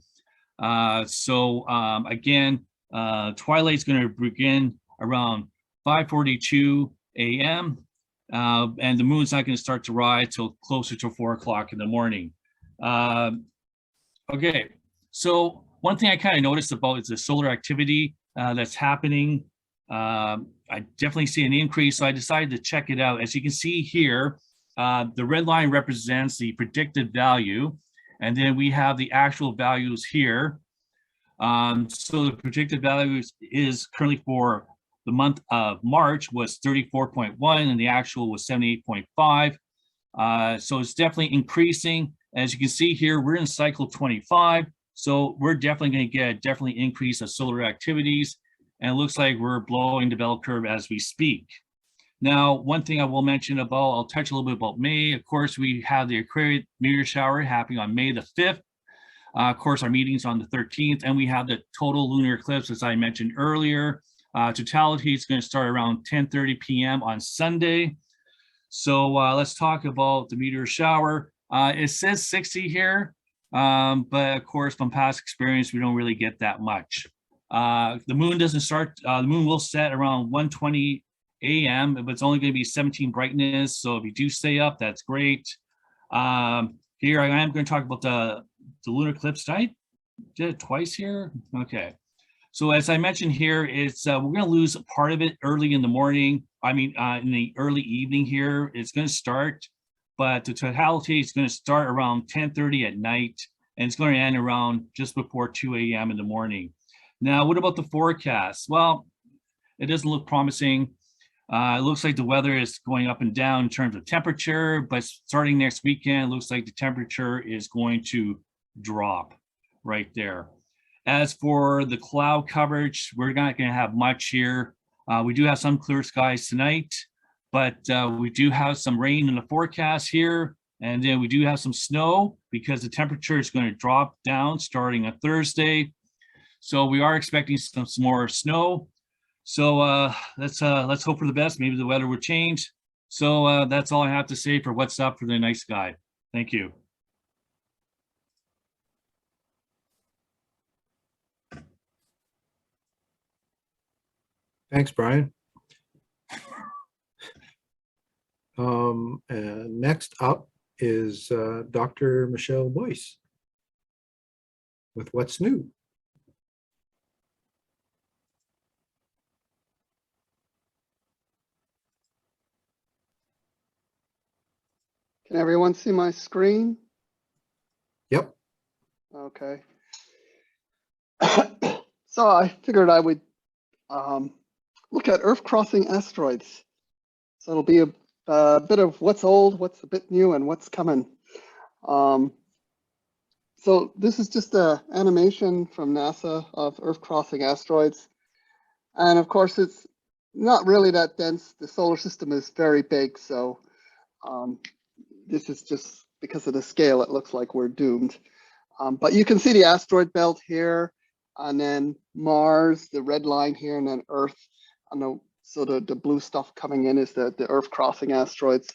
Again, twilight's going to begin around 5:42 a.m. And the moon's not going to start to rise till closer to 4 o'clock in the morning. Okay, so one thing I kind of noticed about is the solar activity that's happening. I definitely see an increase, so I decided to check it out. As you can see here, the red line represents the predicted value, and then we have the actual values here. So the predicted value is currently for the month of March was 34.1, and the actual was 78.5. So it's definitely increasing. As you can see here, we're in cycle 25. So we're definitely going to get a increase of solar activities. And it looks like we're blowing the bell curve as we speak. Now, one thing I will mention about, I'll touch a little bit about May. Of course, we have the Aquarius meteor shower happening on May the 5th. Of course, our meeting's on the 13th, and we have the total lunar eclipse, as I mentioned earlier. Totality is going to start around 10:30 p.m. on Sunday. So let's talk about the meteor shower. It says 60 here, but of course, from past experience, we don't really get that much. The moon doesn't start, the moon will set around 1:28 a.m., but it's only going to be 17 brightness. So if you do stay up, that's great. Here I am going to talk about the lunar eclipse. Did I did it twice here? Okay. So as I mentioned here, it's we're going to lose part of it early in the morning. I mean, in the early evening here, it's going to start, but the totality is going to start around 10:30 at night, and it's going to end around just before 2 a.m. in the morning. Now, what about the forecast? Well, it doesn't look promising. It looks like the weather is going up and down in terms of temperature, but starting next weekend, it looks like the temperature is going to drop right there. As for the cloud coverage, we're not going to have much here. We do have some clear skies tonight, but we do have some rain in the forecast here. And then we do have some snow because the temperature is going to drop down starting on Thursday. So we are expecting some more snow. So let's hope for the best. Maybe the weather will change. So that's all I have to say for what's up for the night sky. Thank you. Thanks, Brian. And next up is Dr. Michelle Boyce with What's New. Can everyone see my screen? Yep. Okay. So I figured I would look at Earth crossing asteroids. So it'll be a bit of what's old, what's a bit new, and what's coming. So this is just an animation from NASA of Earth crossing asteroids. And of course, it's not really that dense. The solar system is very big. So this is just because of the scale, it looks like we're doomed. But you can see the asteroid belt here, and then Mars, the red line here, and then Earth. So the blue stuff coming in is the Earth crossing asteroids.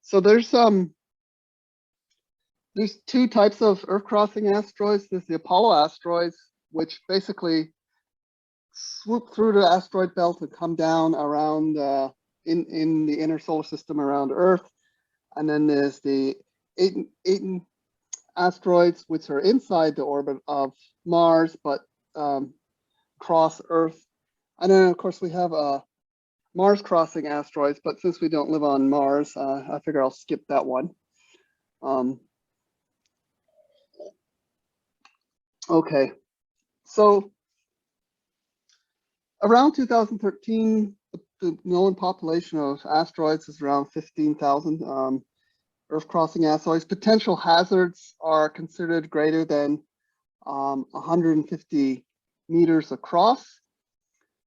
So there's two types of Earth crossing asteroids. There's the Apollo asteroids, which basically swoop through the asteroid belt and come down around in the inner solar system around Earth. And then there's the Aten asteroids, which are inside the orbit of Mars, but cross Earth. And then, of course, we have Mars crossing asteroids, but since we don't live on Mars, I figure I'll skip that one. Okay, so around 2013, the known population of asteroids is around 15,000 Earth crossing asteroids. Potential hazards are considered greater than 150 meters across.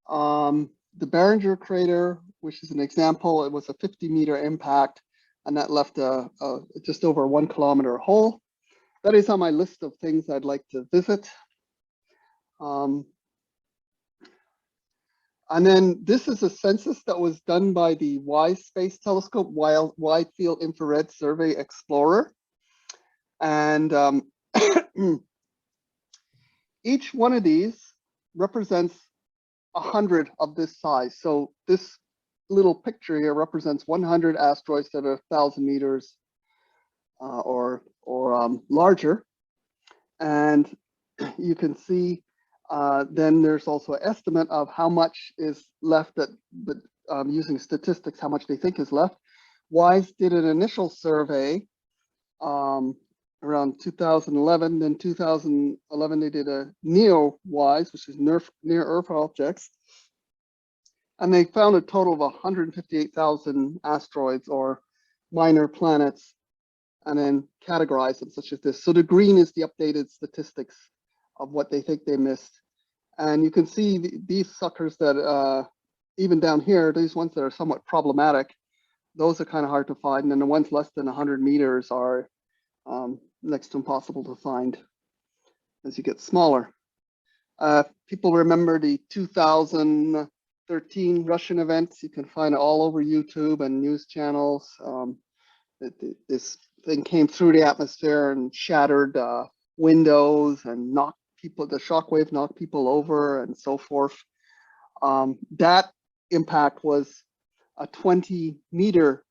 The Barringer crater, which is an example, it was a 50-meter impact, and that left a just over 1 kilometer hole. That is on my list of things I'd like to visit. And then this is a census that was done by the WISE Space Telescope, Wide Field Infrared Survey Explorer. And each one of these represents 100 of this size. So this little picture here represents 100 asteroids that are 1,000 meters or larger. And you can see then there's also an estimate of how much is left that, using statistics, how much they think is left. WISE did an initial survey around 2011. Then 2011, they did a NEO-WISE, which is near Earth objects. And they found a total of 158,000 asteroids or minor planets, and then categorize them such as this. So the green is the updated statistics of what they think they missed. And you can see these suckers that, even down here, these ones that are somewhat problematic, those are kind of hard to find. And then the ones less than 100 meters are next to impossible to find as you get smaller. People remember the 2013 Russian events. You can find it all over YouTube and news channels. This thing came through the atmosphere and shattered windows and knocked people, the shockwave knocked people over and so forth. That impact was a 20-meter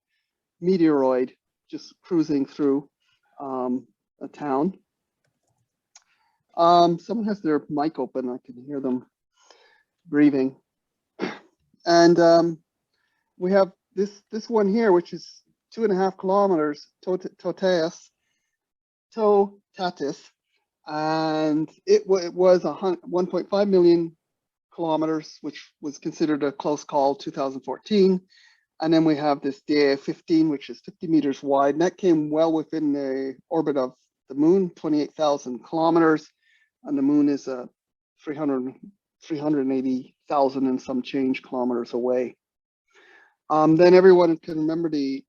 meteoroid just cruising through a town. Someone has their mic open. I can hear them breathing. And we have this one here, which is 2.5 kilometers, Totatis, and it was 1.5 million kilometers, which was considered a close call, 2014. And then we have this DA15, which is 50 meters wide, and that came well within the orbit of the moon, 28,000 kilometers, and the moon is 380,000 and some change kilometers away. Then everyone can remember the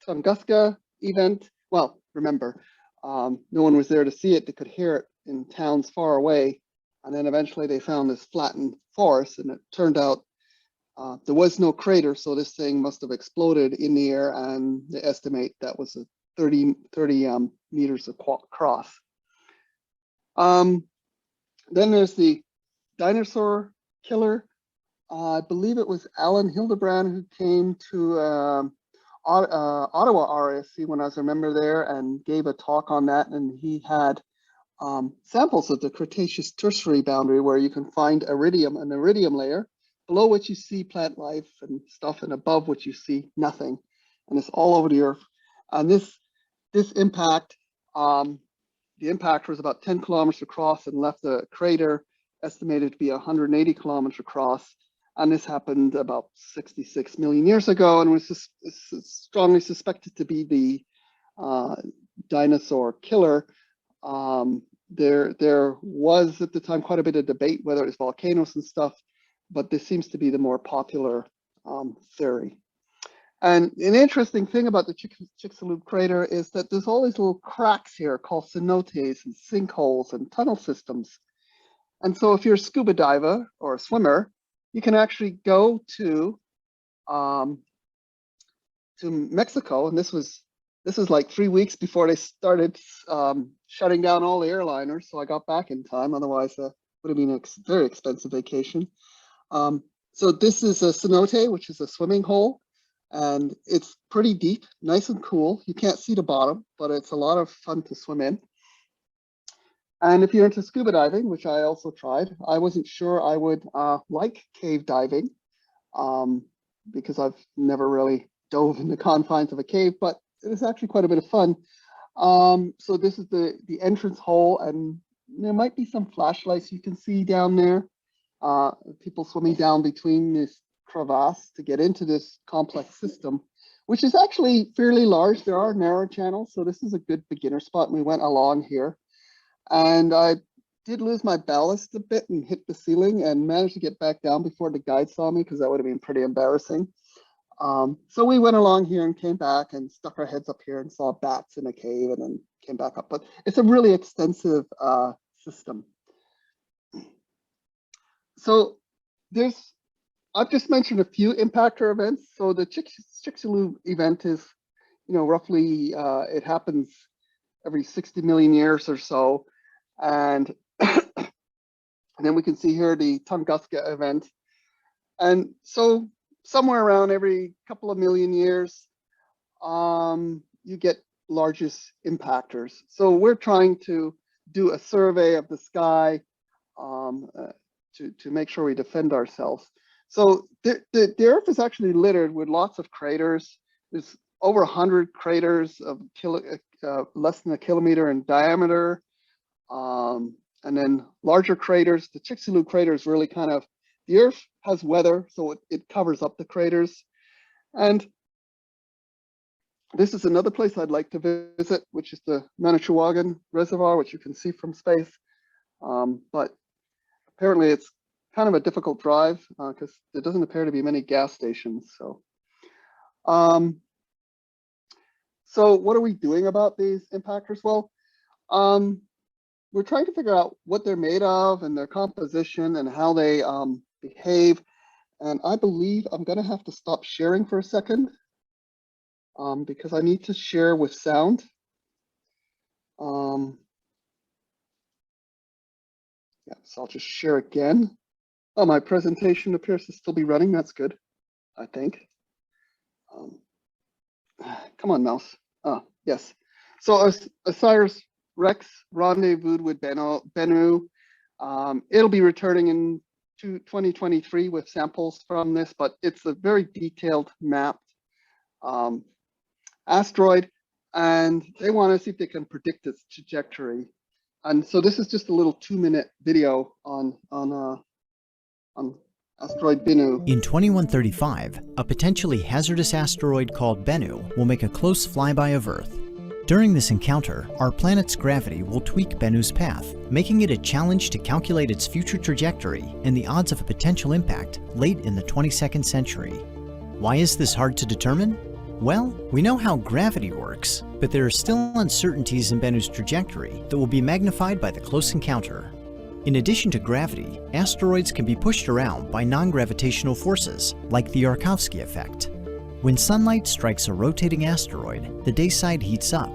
Tunguska event. Well, remember, no one was there to see it. They could hear it in towns far away. And then eventually they found this flattened forest, and it turned out there was no crater, so this thing must have exploded in the air, and they estimate that was a 30 meters across. Then there's the dinosaur killer. I believe it was Alan Hildebrand who came to Ottawa RASC when I was a member there and gave a talk on that, and he had samples of the Cretaceous tertiary boundary where you can find iridium, an iridium layer, below which you see plant life and stuff, and above which you see nothing. And it's all over the Earth. And this impact, the impact was about 10 kilometers across and left a crater estimated to be 180 kilometers across. And this happened about 66 million years ago, and was strongly suspected to be the dinosaur killer. There was at the time quite a bit of debate whether it was volcanoes and stuff, but this seems to be the more popular theory. And an interesting thing about the Chicxulub crater is that there's all these little cracks here called cenotes and sinkholes and tunnel systems. And so if you're a scuba diver or a swimmer, you can actually go to Mexico, and this is like 3 weeks before they started shutting down all the airliners, so I got back in time. Otherwise, would have been a very expensive vacation. So this is a cenote, which is a swimming hole, and it's pretty deep, nice and cool. You can't see the bottom, but it's a lot of fun to swim in. And if you're into scuba diving, which I also tried, I wasn't sure I would like cave diving because I've never really dove in the confines of a cave, but it was actually quite a bit of fun. So this is the entrance hole, and there might be some flashlights you can see down there. People swimming down between this crevasse to get into this complex system, which is actually fairly large. There are narrow channels, so this is a good beginner spot. And we went along here, and I did lose my ballast a bit and hit the ceiling and managed to get back down before the guide saw me, because that would have been pretty embarrassing. So we went along here and came back and stuck our heads up here and saw bats in a cave and then came back up. But it's a really extensive system. So I've just mentioned a few impactor events. So the Chicxulub event is, roughly, it happens every 60 million years or so. And, and then we can see here the Tunguska event. And so somewhere around every couple of million years, you get largest impactors. So we're trying to do a survey of the sky to make sure we defend ourselves. So the Earth is actually littered with lots of craters. There's over 100 craters of less than a kilometer in diameter. And then larger craters. The Chicxulub crater is really kind of, the Earth has weather, so it covers up the craters. And this is another place I'd like to visit, which is the Manitowoc Reservoir, which you can see from space. But apparently it's kind of a difficult drive because there doesn't appear to be many gas stations. So what are we doing about these impactors? Well, we're trying to figure out what they're made of and their composition and how they behave. And I believe I'm going to have to stop sharing for a second because I need to share with sound. Yeah, so I'll just share again. Oh, my presentation appears to still be running. That's good. I think. Come on, mouse. Oh, yes. So OSIRIS-REx rendezvoused with Bennu. It'll be returning in 2023 with samples from this, but it's a very detailed mapped asteroid, and they want to see if they can predict its trajectory. And so this is just a little 2-minute video on asteroid Bennu. In 2135, a potentially hazardous asteroid called Bennu will make a close flyby of Earth. During this encounter, our planet's gravity will tweak Bennu's path, making it a challenge to calculate its future trajectory and the odds of a potential impact late in the 22nd century. Why is this hard to determine? Well, we know how gravity works, but there are still uncertainties in Bennu's trajectory that will be magnified by the close encounter. In addition to gravity, asteroids can be pushed around by non-gravitational forces, like the Yarkovsky effect. When sunlight strikes a rotating asteroid, the day side heats up.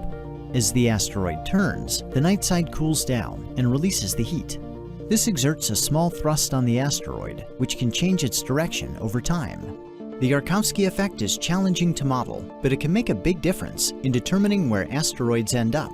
As the asteroid turns, the night side cools down and releases the heat. This exerts a small thrust on the asteroid, which can change its direction over time. The Yarkovsky effect is challenging to model, but it can make a big difference in determining where asteroids end up.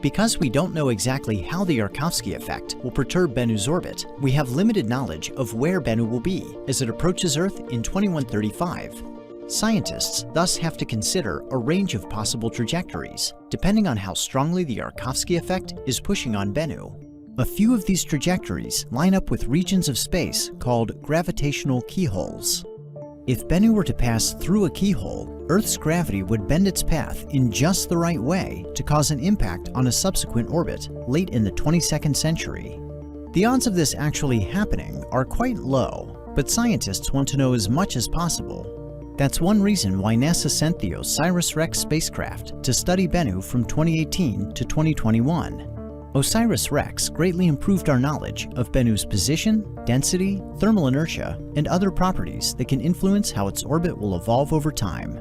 Because we don't know exactly how the Yarkovsky effect will perturb Bennu's orbit, we have limited knowledge of where Bennu will be as it approaches Earth in 2135. Scientists thus have to consider a range of possible trajectories, depending on how strongly the Yarkovsky effect is pushing on Bennu. A few of these trajectories line up with regions of space called gravitational keyholes. If Bennu were to pass through a keyhole, Earth's gravity would bend its path in just the right way to cause an impact on a subsequent orbit late in the 22nd century. The odds of this actually happening are quite low, but scientists want to know as much as possible. That's one reason why NASA sent the OSIRIS-REx spacecraft to study Bennu from 2018 to 2021. OSIRIS-REx greatly improved our knowledge of Bennu's position, density, thermal inertia, and other properties that can influence how its orbit will evolve over time.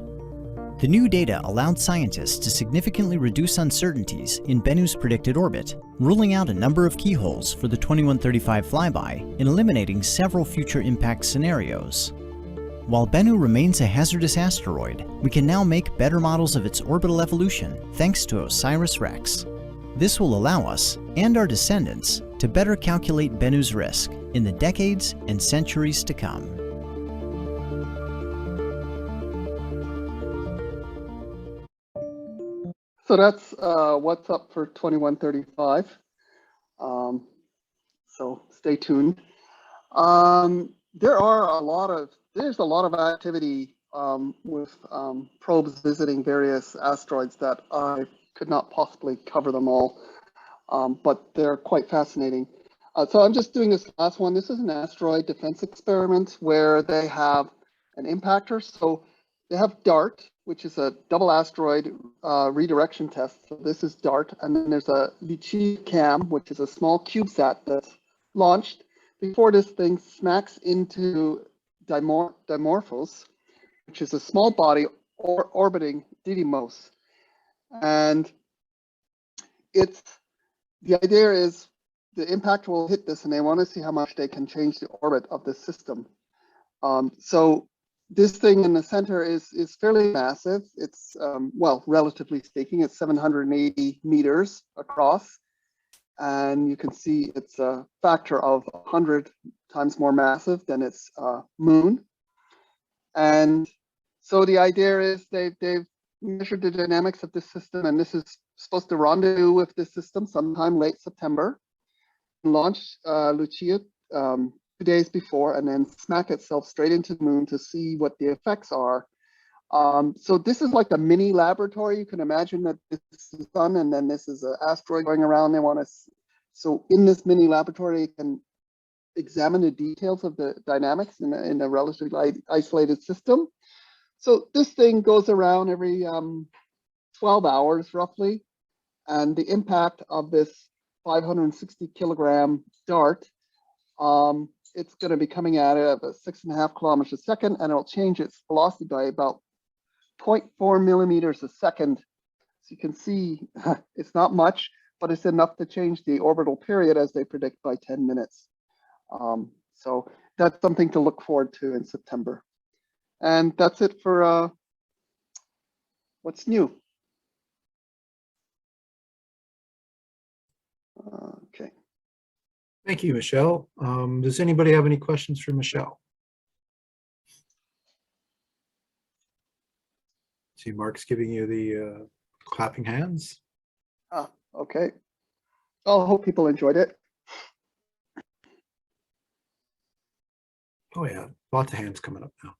The new data allowed scientists to significantly reduce uncertainties in Bennu's predicted orbit, ruling out a number of keyholes for the 2135 flyby and eliminating several future impact scenarios. While Bennu remains a hazardous asteroid, we can now make better models of its orbital evolution thanks to OSIRIS-REx. This will allow us, and our descendants, to better calculate Bennu's risk in the decades and centuries to come. So that's what's up for 2135. So stay tuned. There's a lot of activity with probes visiting various asteroids that I could not possibly cover them all, but they're quite fascinating. So I'm just doing this last one. This is an asteroid defense experiment where they have an impactor. So they have DART, which is a double asteroid redirection test. So this is DART, and then there's a Lucia cam, which is a small CubeSat that's launched before this thing smacks into Dimorphos, which is a small body orbiting Didymos. And the idea is the impact will hit this, and they want to see how much they can change the orbit of the system. So this thing in the center is fairly massive. It's well, relatively speaking, it's 780 meters across, and you can see it's a factor of 100 times more massive than its moon. And so the idea is they've measured the dynamics of this system, and this is supposed to rendezvous with this system sometime late September, launch Lucia 2 days before, and then smack itself straight into the moon to see what the effects are. So this is like a mini laboratory. You can imagine that this is the sun, and then this is an asteroid going around. They want to, so in this mini laboratory, you can examine the details of the dynamics in a relatively isolated system. So this thing goes around every 12 hours roughly, and the impact of this 560 kilogram DART, it's going to be coming at it at 6.5 kilometers a second, and it'll change its velocity by about 0.4 millimeters a second. So you can see it's not much, but it's enough to change the orbital period as they predict by 10 minutes. So that's something to look forward to in September. And that's it for what's new. Okay. Thank you, Michelle. Does anybody have any questions for Michelle? See, Mark's giving you the clapping hands. Okay. I hope people enjoyed it. Oh yeah, lots of hands coming up now.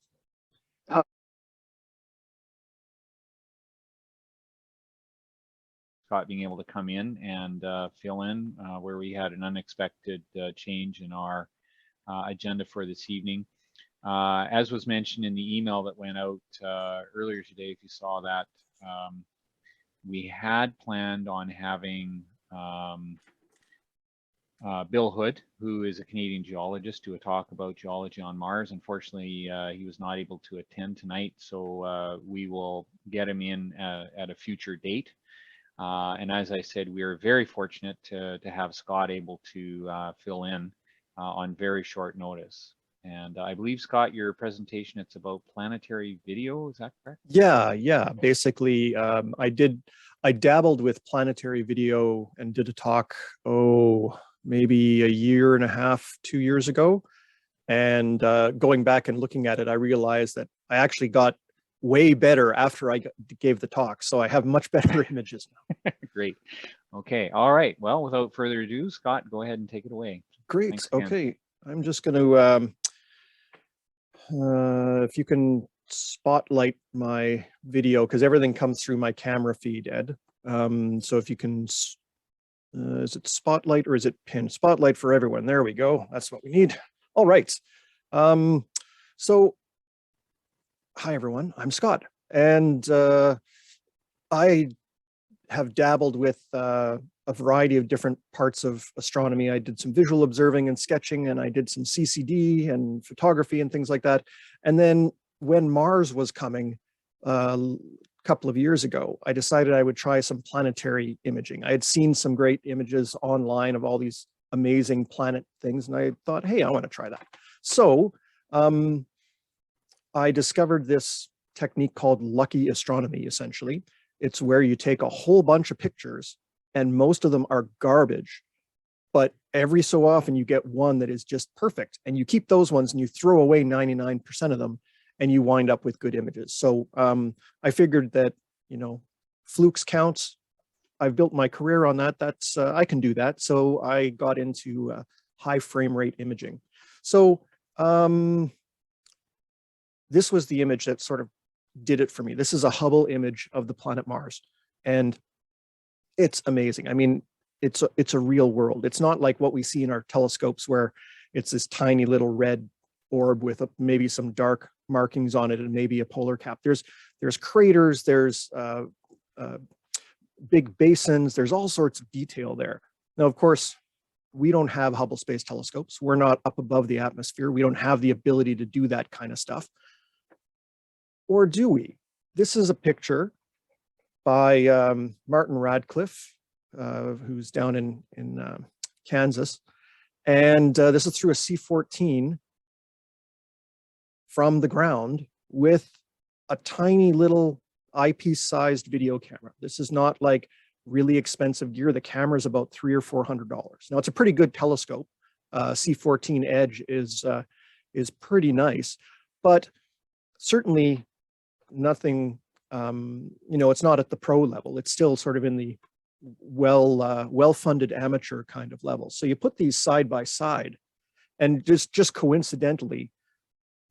Scott being able to come in and fill in where we had an unexpected change in our agenda for this evening. As was mentioned in the email that went out earlier today, if you saw that, we had planned on having Bill Hood, who is a Canadian geologist, do a talk about geology on Mars. Unfortunately, he was not able to attend tonight, so we will get him in at a future date. And as I said, we are very fortunate to have Scott able to fill in on very short notice. And I believe, Scott, your presentation, it's about planetary video, is that correct? Yeah. Basically, I dabbled with planetary video and did a talk, maybe a year and a half, 2 years ago. And going back and looking at it, I realized that I actually got way better after I gave the talk. So I have much better images now. Great. Okay. All right. Well, without further ado, Scott, go ahead and take it away. Great. Okay. I'm just going to, if you can spotlight my video, because everything comes through my camera feed, Ed. So if you can, is it spotlight or is it pin? Spotlight for everyone. There we go. That's what we need. All right. So hi, everyone. I'm Scott, and I have dabbled with a variety of different parts of astronomy. I did some visual observing and sketching, and I did some CCD and photography and things like that. And then when Mars was coming a couple of years ago, I decided I would try some planetary imaging. I had seen some great images online of all these amazing planet things, and I thought, hey, I want to try that. So I discovered this technique called lucky astronomy, essentially. It's where you take a whole bunch of pictures, and most of them are garbage, but every so often you get one that is just perfect, and you keep those ones and you throw away 99% of them, and you wind up with good images. So I figured that, flukes counts. I've built my career on that. That's I can do that. So I got into high frame rate imaging. So this was the image that sort of did it for me. This is a Hubble image of the planet Mars, and it's amazing. I mean, it's a real world. It's not like what we see in our telescopes where it's this tiny little red orb with maybe some dark markings on it and maybe a polar cap. There's craters, there's big basins, there's all sorts of detail there. Now, of course, we don't have Hubble Space Telescopes. We're not up above the atmosphere. We don't have the ability to do that kind of stuff. Or do we? This is a picture by Martin Radcliffe, who's down in Kansas. And this is through a C-14 from the ground with a tiny little eyepiece-sized video camera. This is not like really expensive gear. The camera is about $300 or $400. Now, it's a pretty good telescope. C-14 Edge is pretty nice, but certainly nothing, it's not at the pro level. It's still sort of in the well-funded amateur kind of level. So you put these side by side, and just coincidentally,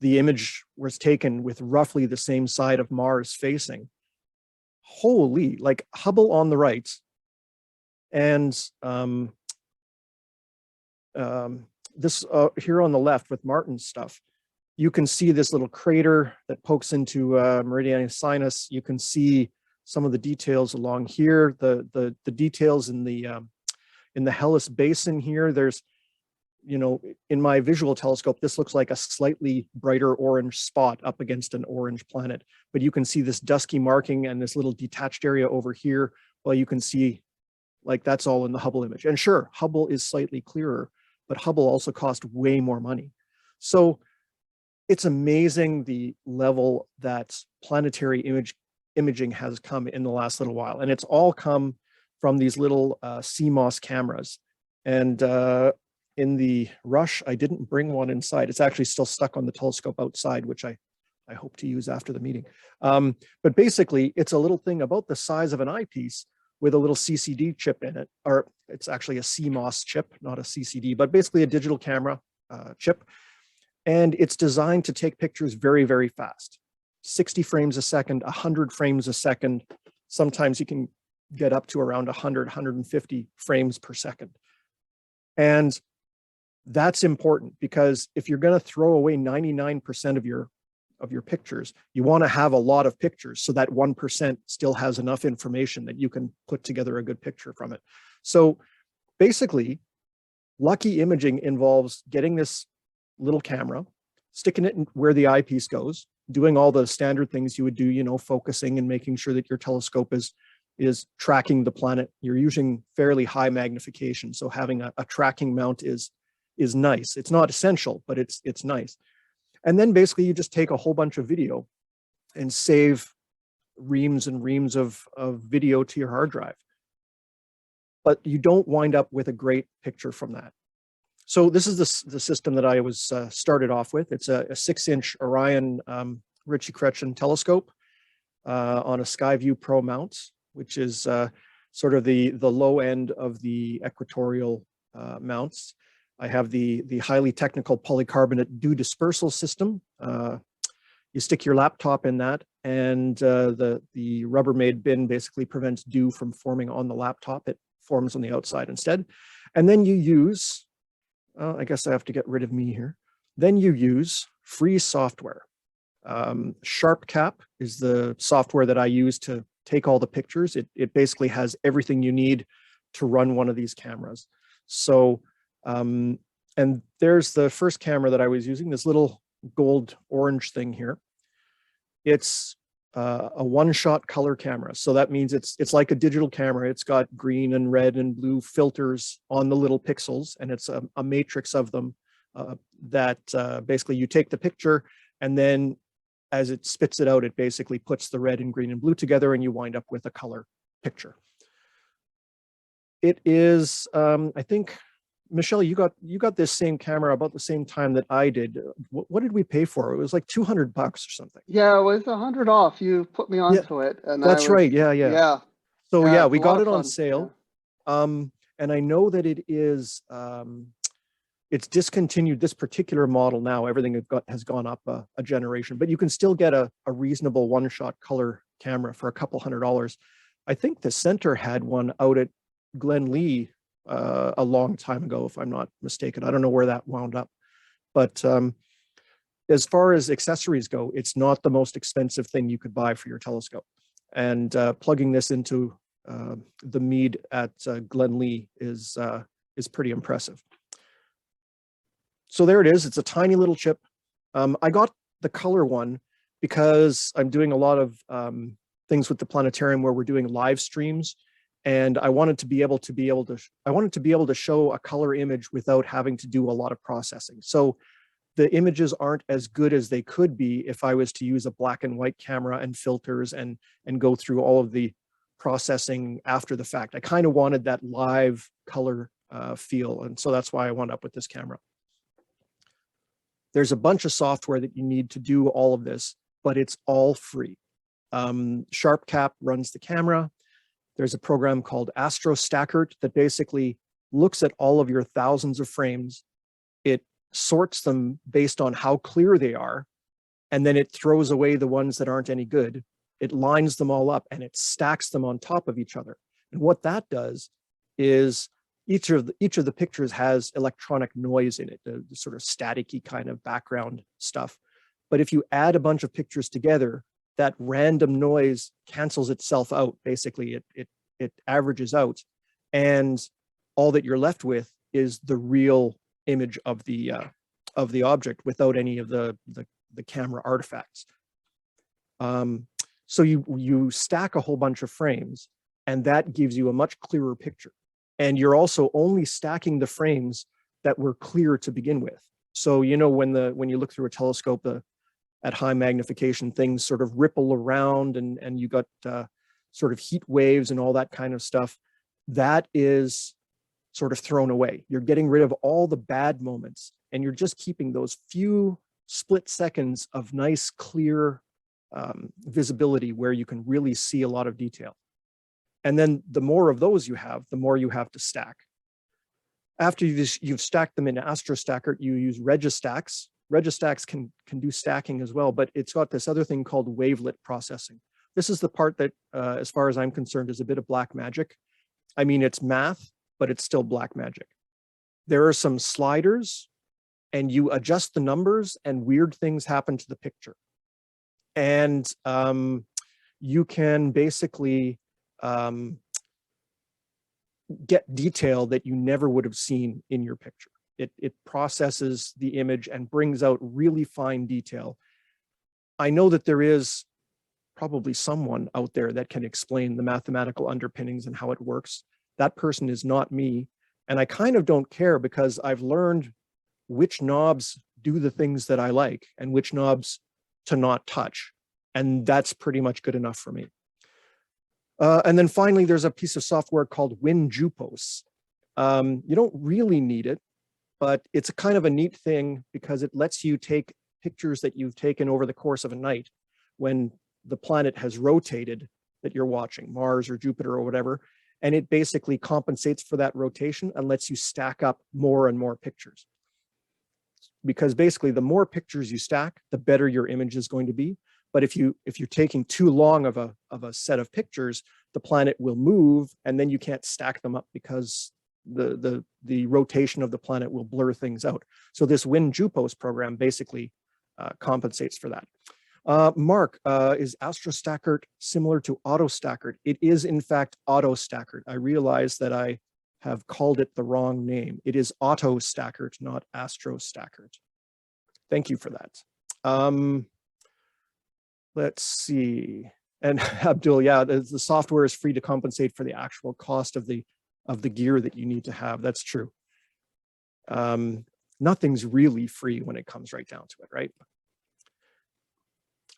the image was taken with roughly the same side of Mars facing. Holy, like Hubble on the right, and this here on the left with Martin's stuff, you can see this little crater that pokes into Meridiana Sinus. You can see some of the details along here, the details in the Hellas Basin here. There's, in my visual telescope, this looks like a slightly brighter orange spot up against an orange planet. But you can see this dusky marking and this little detached area over here. Well, you can see, like, that's all in the Hubble image. And sure, Hubble is slightly clearer, but Hubble also cost way more money. So it's amazing the level that planetary imaging has come in the last little while. And it's all come from these little CMOS cameras. And in the rush, I didn't bring one inside. It's actually still stuck on the telescope outside, which I hope to use after the meeting. But basically, it's a little thing about the size of an eyepiece with a little CCD chip in it, or it's actually a CMOS chip, not a CCD, but basically a digital camera chip. And it's designed to take pictures very, very fast. 60 frames a second, 100 frames a second. Sometimes you can get up to around 100, 150 frames per second. And that's important because if you're going to throw away 99% of your pictures, you want to have a lot of pictures so that 1% still has enough information that you can put together a good picture from it. So basically, lucky imaging involves getting this little camera, sticking it where the eyepiece goes, doing all the standard things you would do, you know, focusing and making sure that your telescope is tracking the planet. You're using fairly high magnification, so having a tracking mount is nice. It's not essential, but it's nice. And then basically you just take a whole bunch of video and save reams and reams of video to your hard drive. But you don't wind up with a great picture from that. So this is the system that I was started off with. It's a 6-inch Orion Ritchie-Chrétien telescope on a Skyview Pro mount, which is sort of the low end of the equatorial mounts. I have the highly technical polycarbonate dew dispersal system. You stick your laptop in that, and the Rubbermaid bin basically prevents dew from forming on the laptop. It forms on the outside instead. And then you use, I guess I have to get rid of me here. Then you use free software. SharpCap is the software that I use to take all the pictures. It basically has everything you need to run one of these cameras. So, and there's the first camera that I was using, this little gold orange thing here. It's a one-shot color camera. So that means it's like a digital camera. It's got green and red and blue filters on the little pixels, and it's a matrix of them that basically you take the picture, and then as it spits it out, it basically puts the red and green and blue together, and you wind up with a color picture. It is, I think, Michelle, you got this same camera about the same time that I did. What did we pay for? It was like $200 or something. Yeah, it was 100 off. You put me onto it, and that's right. Yeah. So yeah, we got it on sale. Yeah. And I know that it is, it's discontinued this particular model now. Everything has gone up a generation, but you can still get a reasonable one-shot color camera for a couple $100. I think the center had one out at Glen Lee a long time ago, if I'm not mistaken. I don't know where that wound up, but as far as accessories go, it's not the most expensive thing you could buy for your telescope. And plugging this into the Meade at Glen Lee is pretty impressive. So there it is. It's a tiny little chip. I got the color one because I'm doing a lot of things with the planetarium where we're doing live streams. And I wanted to be able to show a color image without having to do a lot of processing. So the images aren't as good as they could be if I was to use a black and white camera and filters and go through all of the processing after the fact. I kind of wanted that live color feel. And so that's why I wound up with this camera. There's a bunch of software that you need to do all of this, but it's all free. SharpCap runs the camera. There's a program called AstroStackert that basically looks at all of your thousands of frames. It sorts them based on how clear they are, and then it throws away the ones that aren't any good. It lines them all up and it stacks them on top of each other. And what that does is each of the pictures has electronic noise in it, the sort of staticky kind of background stuff. But if you add a bunch of pictures together, that random noise cancels itself out. Basically, it averages out, and all that you're left with is the real image of the object without any of the camera artifacts. So you stack a whole bunch of frames, and that gives you a much clearer picture. And you're also only stacking the frames that were clear to begin with. So, you know, when you look through a telescope at high magnification, things sort of ripple around and you got sort of heat waves and all that kind of stuff. That is sort of thrown away. You're getting rid of all the bad moments and you're just keeping those few split seconds of nice, clear visibility where you can really see a lot of detail. And then the more of those you have, the more you have to stack. After you've stacked them in AstroStacker, you use Registacks. Registacks can do stacking as well, but it's got this other thing called wavelet processing. This is the part that, as far as I'm concerned, is a bit of black magic. I mean, it's math, but it's still black magic. There are some sliders and you adjust the numbers and weird things happen to the picture. And you can basically get detail that you never would have seen in your picture. It processes the image and brings out really fine detail. I know that there is probably someone out there that can explain the mathematical underpinnings and how it works. That person is not me. And I kind of don't care because I've learned which knobs do the things that I like and which knobs to not touch. And that's pretty much good enough for me. And then finally, there's a piece of software called WinJupos. You don't really need it, but it's a kind of a neat thing because it lets you take pictures that you've taken over the course of a night when the planet has rotated that you're watching, Mars or Jupiter or whatever, and it basically compensates for that rotation and lets you stack up more and more pictures. Because basically the more pictures you stack, the better your image is going to be. But if you're taking too long of a set of pictures, the planet will move and then you can't stack them up because the rotation of the planet will blur things out. So this WinJupos program basically compensates for that. Mark, is AstroStacker similar to AutoStacker? It is in fact AutoStacker. I realize that I have called it the wrong name. It is AutoStacker, not AstroStacker. Thank you for that. Let's see. And Abdul, yeah, the software is free to compensate for the actual cost of the gear that you need to have. That's true. Nothing's really free when it comes right down to it, right?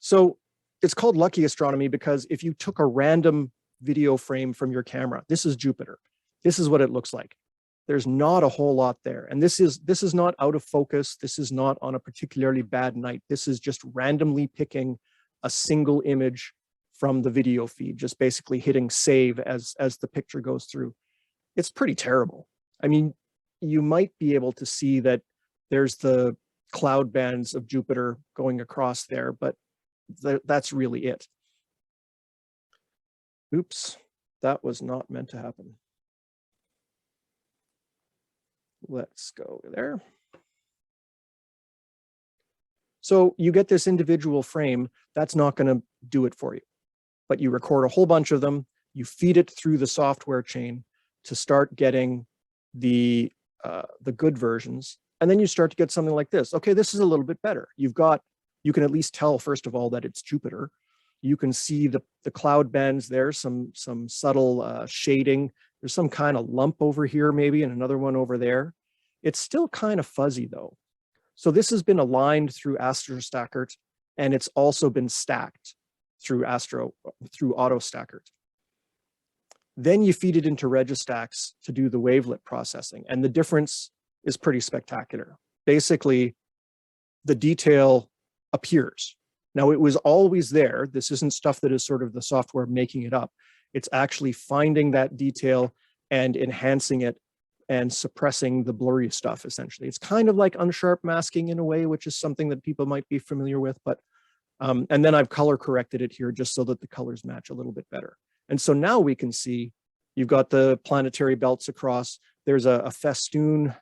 So it's called lucky astronomy because if you took a random video frame from your camera, this is Jupiter. This is what it looks like. There's not a whole lot there. And this is not out of focus. This is not on a particularly bad night. This is just randomly picking a single image from the video feed, just basically hitting save as the picture goes through. It's pretty terrible. I mean, you might be able to see that there's the cloud bands of Jupiter going across there, but that's really it. Oops, that was not meant to happen. Let's go there. So you get this individual frame, that's not going to do it for you. But you record a whole bunch of them, you feed it through the software chain to start getting the good versions. And then you start to get something like this. Okay, this is a little bit better. You can at least tell, first of all, that it's Jupiter. You can see the cloud bands there, some subtle shading. There's some kind of lump over here maybe and another one over there. It's still kind of fuzzy though. So this has been aligned through AstroStacker and it's also been stacked through AutoStacker. Then you feed it into Registacks to do the wavelet processing. And the difference is pretty spectacular. Basically, the detail appears. Now it was always there. This isn't stuff that is sort of the software making it up. It's actually finding that detail and enhancing it and suppressing the blurry stuff, essentially. It's kind of like unsharp masking in a way, which is something that people might be familiar with, but, and then I've color corrected it here just so that the colors match a little bit better. And so now we can see you've got the planetary belts across. There's a festoon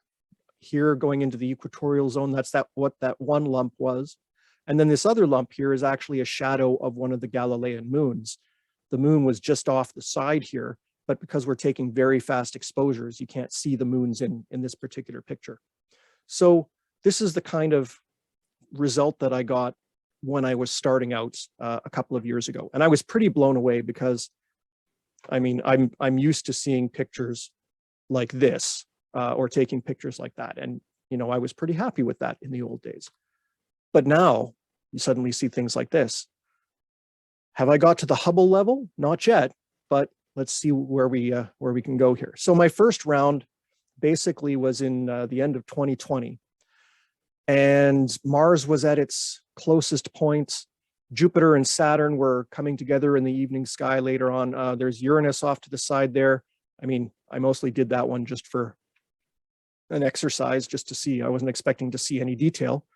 here going into the equatorial zone. That's what that one lump was. And then this other lump here is actually a shadow of one of the Galilean moons. The moon was just off the side here, but because we're taking very fast exposures, you can't see the moons in this particular picture. So this is the kind of result that I got when I was starting out a couple of years ago. And I was pretty blown away because, I mean, I'm used to seeing pictures like this or taking pictures like that. And you know, I was pretty happy with that in the old days. But now you suddenly see things like this. Have I got to the Hubble level? Not yet, but let's see where we can go here. So my first round basically was in the end of 2020, and Mars was at its closest point. Jupiter and Saturn were coming together in the evening sky later on. There's Uranus off to the side there. I mean, I mostly did that one just for an exercise, just to see. I wasn't expecting to see any detail.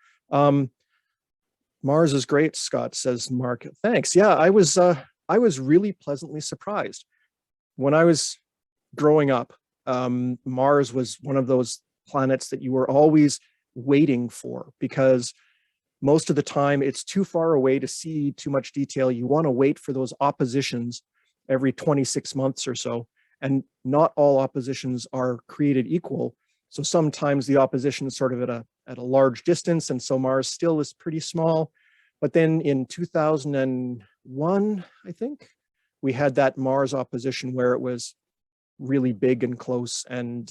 Mars is great, Scott, says Mark. Thanks. Yeah, I was really pleasantly surprised. When I was growing up, Mars was one of those planets that you were always waiting for, because most of the time it's too far away to see too much detail. You want to wait for those oppositions every 26 months or so, and not all oppositions are created equal. So sometimes the opposition is sort of at a large distance, and so Mars still is pretty small. But then in 2001, I think, we had that Mars opposition where it was really big and close, and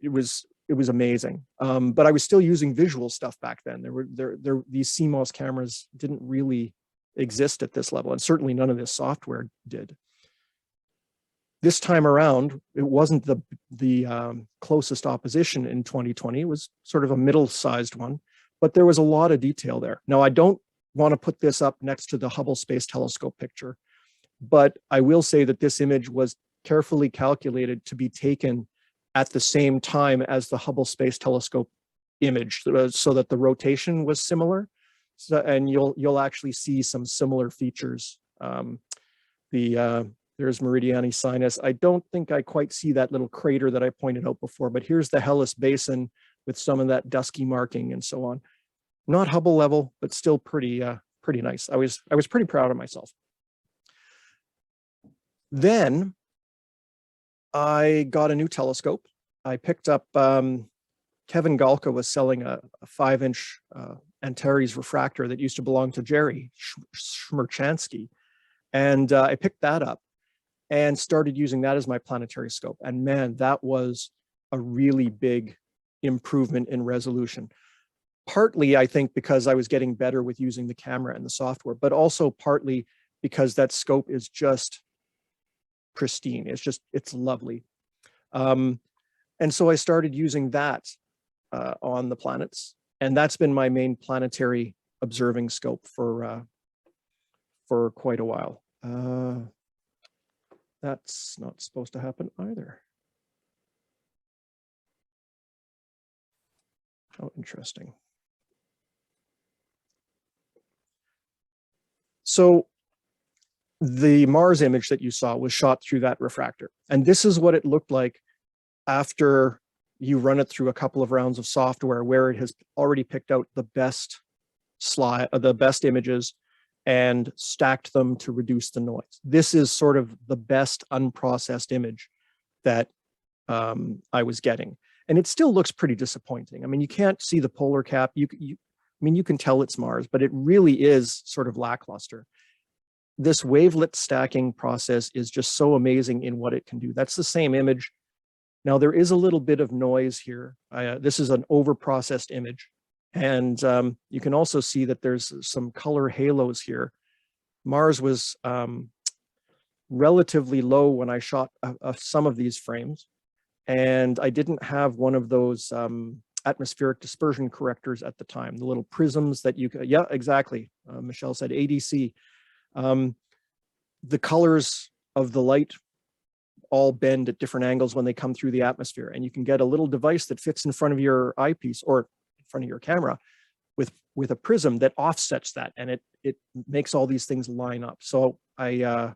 it was amazing. But I was still using visual stuff back then. These CMOS cameras didn't really exist at this level, and certainly none of this software did. This time around, it wasn't the closest opposition in 2020. It was sort of a middle-sized one, but there was a lot of detail there. Now, I don't want to put this up next to the Hubble Space Telescope picture, but I will say that this image was carefully calculated to be taken at the same time as the Hubble Space Telescope image, so that the rotation was similar. So, and you'll actually see some similar features. There's Meridiani Sinus. I don't think I quite see that little crater that I pointed out before, but here's the Hellas Basin with some of that dusky marking and so on. Not Hubble level, but still pretty nice. I was pretty proud of myself. Then I got a new telescope. I picked up, Kevin Galka was selling a 5-inch Antares refractor that used to belong to Jerry Shmerchansky. And I picked that up and started using that as my planetary scope. And man, that was a really big improvement in resolution. Partly, I think, because I was getting better with using the camera and the software, but also partly because that scope is just pristine. It's lovely. And so I started using that on the planets, and that's been my main planetary observing scope for quite a while. That's not supposed to happen either. How interesting. So the Mars image that you saw was shot through that refractor. And this is what it looked like after you run it through a couple of rounds of software, where it has already picked out the best images and stacked them to reduce the noise. This is sort of the best unprocessed image that I was getting. And it still looks pretty disappointing. I mean, you can't see the polar cap. I mean, you can tell it's Mars, but it really is sort of lackluster. This wavelet stacking process is just so amazing in what it can do. That's the same image. Now, there is a little bit of noise here. This is an over-processed image. And you can also see that there's some color halos here. Mars was relatively low when I shot some of these frames. And I didn't have one of those atmospheric dispersion correctors at the time, the little prisms that you could, yeah, exactly. Michelle said ADC. The colors of the light all bend at different angles when they come through the atmosphere. And you can get a little device that fits in front of your eyepiece or in front of your camera with a prism that offsets that, and it makes all these things line up. So I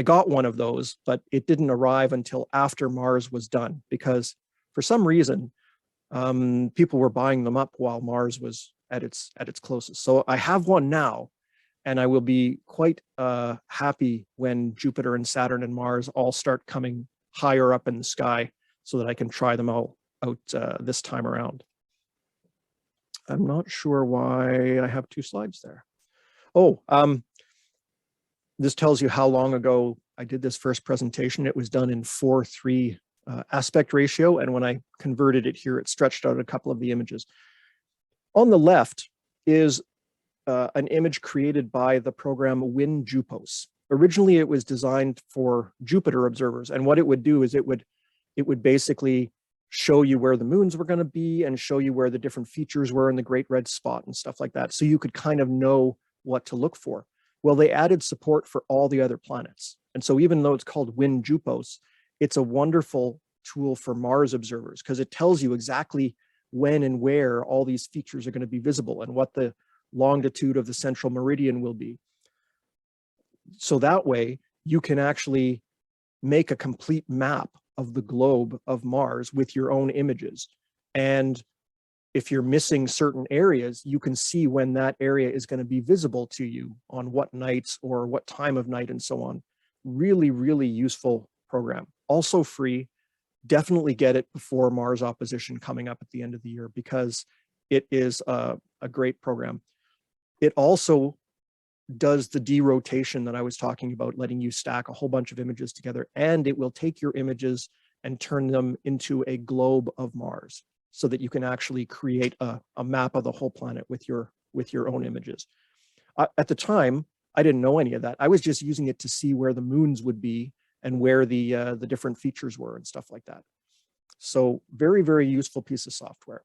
got one of those, but it didn't arrive until after Mars was done, because for some reason, people were buying them up while Mars was at its closest. So I have one now, and I will be quite happy when Jupiter and Saturn and Mars all start coming higher up in the sky, so that I can try them all out this time around. I'm not sure why I have 2 slides there. Oh, this tells you how long ago I did this first presentation. It was done in 4.3 aspect ratio. And when I converted it here, it stretched out a couple of the images. On the left is an image created by the program WinJupos. Originally, it was designed for Jupiter observers. And what it would do is it would basically show you where the moons were going to be and show you where the different features were in the Great Red Spot and stuff like that. So you could kind of know what to look for. Well, they added support for all the other planets. And so even though it's called WinJupos, it's a wonderful tool for Mars observers because it tells you exactly when and where all these features are going to be visible and what the longitude of the central meridian will be. So that way you can actually make a complete map of the globe of Mars with your own images. And if you're missing certain areas, you can see when that area is going to be visible to you on what nights or what time of night and so on. Really, really useful program. Also free. Definitely get it before Mars opposition coming up at the end of the year because it is a great program. It also does the derotation that I was talking about, letting you stack a whole bunch of images together, and it will take your images and turn them into a globe of Mars so that you can actually create a map of the whole planet with your own images. At the time, I didn't know any of that. I was just using it to see where the moons would be and where the different features were and stuff like that. So very, very useful piece of software.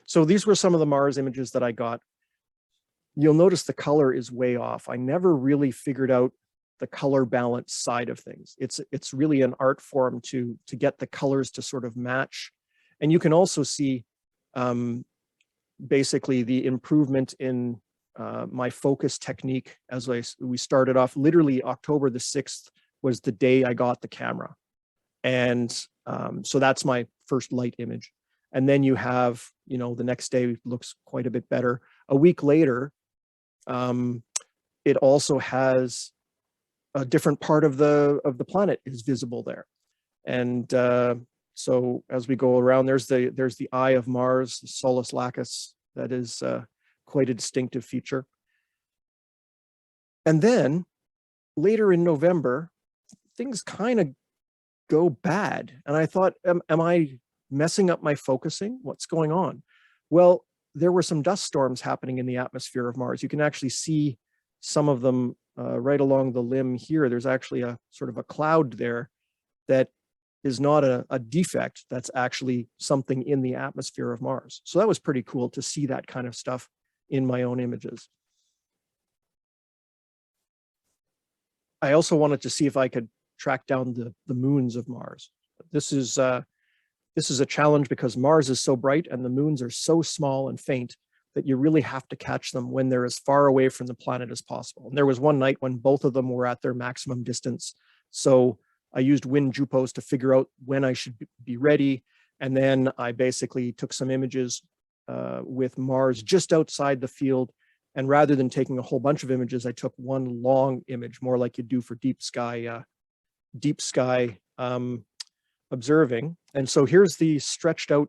So these were some of the Mars images that I got. You'll notice the color is way off. I never really figured out the color balance side of things. It's really an art form to get the colors to sort of match. And you can also see basically the improvement in my focus technique as we started off. Literally October the 6th was the day I got the camera. And so that's my first light image. And then you have, you know, the next day looks quite a bit better. A week later, it also has a different part of the planet is visible there. And so as we go around, there's the eye of Mars, the Solus Lacus. That is quite a distinctive feature. And then later in November, things kind of go bad. And I thought, am I messing up my focusing? What's going on? Well, there were some dust storms happening in the atmosphere of Mars. You can actually see some of them right along the limb here. There's actually a sort of a cloud there that is not a defect. That's actually something in the atmosphere of Mars. So that was pretty cool to see that kind of stuff in my own images. I also wanted to see if I could track down the moons of Mars. This is a challenge because Mars is so bright and the moons are so small and faint that you really have to catch them when they're as far away from the planet as possible. And there was one night when both of them were at their maximum distance. So I used WinJupos to figure out when I should be ready. And then I basically took some images with Mars just outside the field. And rather than taking a whole bunch of images, I took one long image, more like you do for deep sky observing. And so here's the stretched out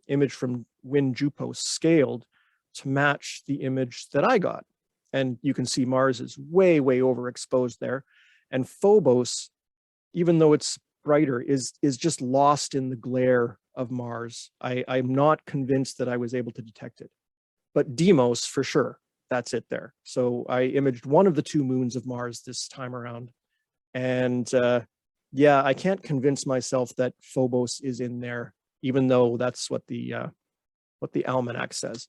image from WinJupos scaled to match the image that I got. And you can see Mars is way, way overexposed there. And Phobos, even though it's brighter, is just lost in the glare of Mars. I'm not convinced that I was able to detect it. But Deimos, for sure, that's it there. So I imaged one of the two moons of Mars this time around. And yeah, I can't convince myself that Phobos is in there, even though that's what the almanac says.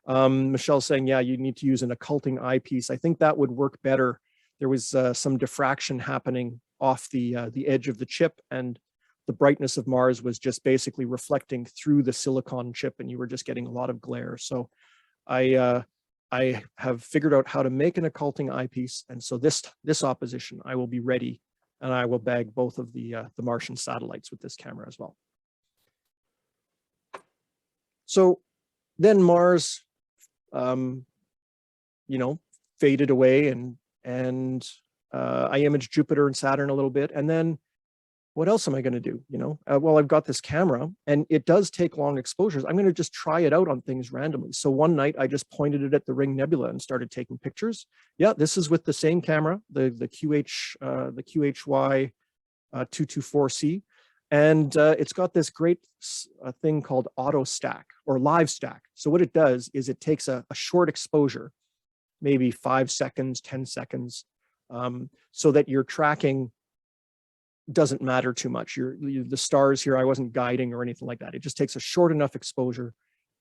Michelle's saying, yeah, you need to use an occulting eyepiece. I think that would work better. There was some diffraction happening off the edge of the chip, and the brightness of Mars was just basically reflecting through the silicon chip, and you were just getting a lot of glare. So I have figured out how to make an occulting eyepiece, and so this opposition, I will be ready, and I will bag both of the Martian satellites with this camera as well. So then Mars, you know, faded away, and I imaged Jupiter and Saturn a little bit, and then what else am I going to do? You know, well, I've got this camera, and it does take long exposures. I'm going to just try it out on things randomly. So one night I just pointed it at the Ring Nebula and started taking pictures. Yeah, this is with the same camera, the QHY 224C, And it's got this great thing called auto stack or live stack. So what it does is it takes a short exposure, maybe 5 seconds, 10 seconds, so that your tracking doesn't matter too much. The stars here, I wasn't guiding or anything like that. It just takes a short enough exposure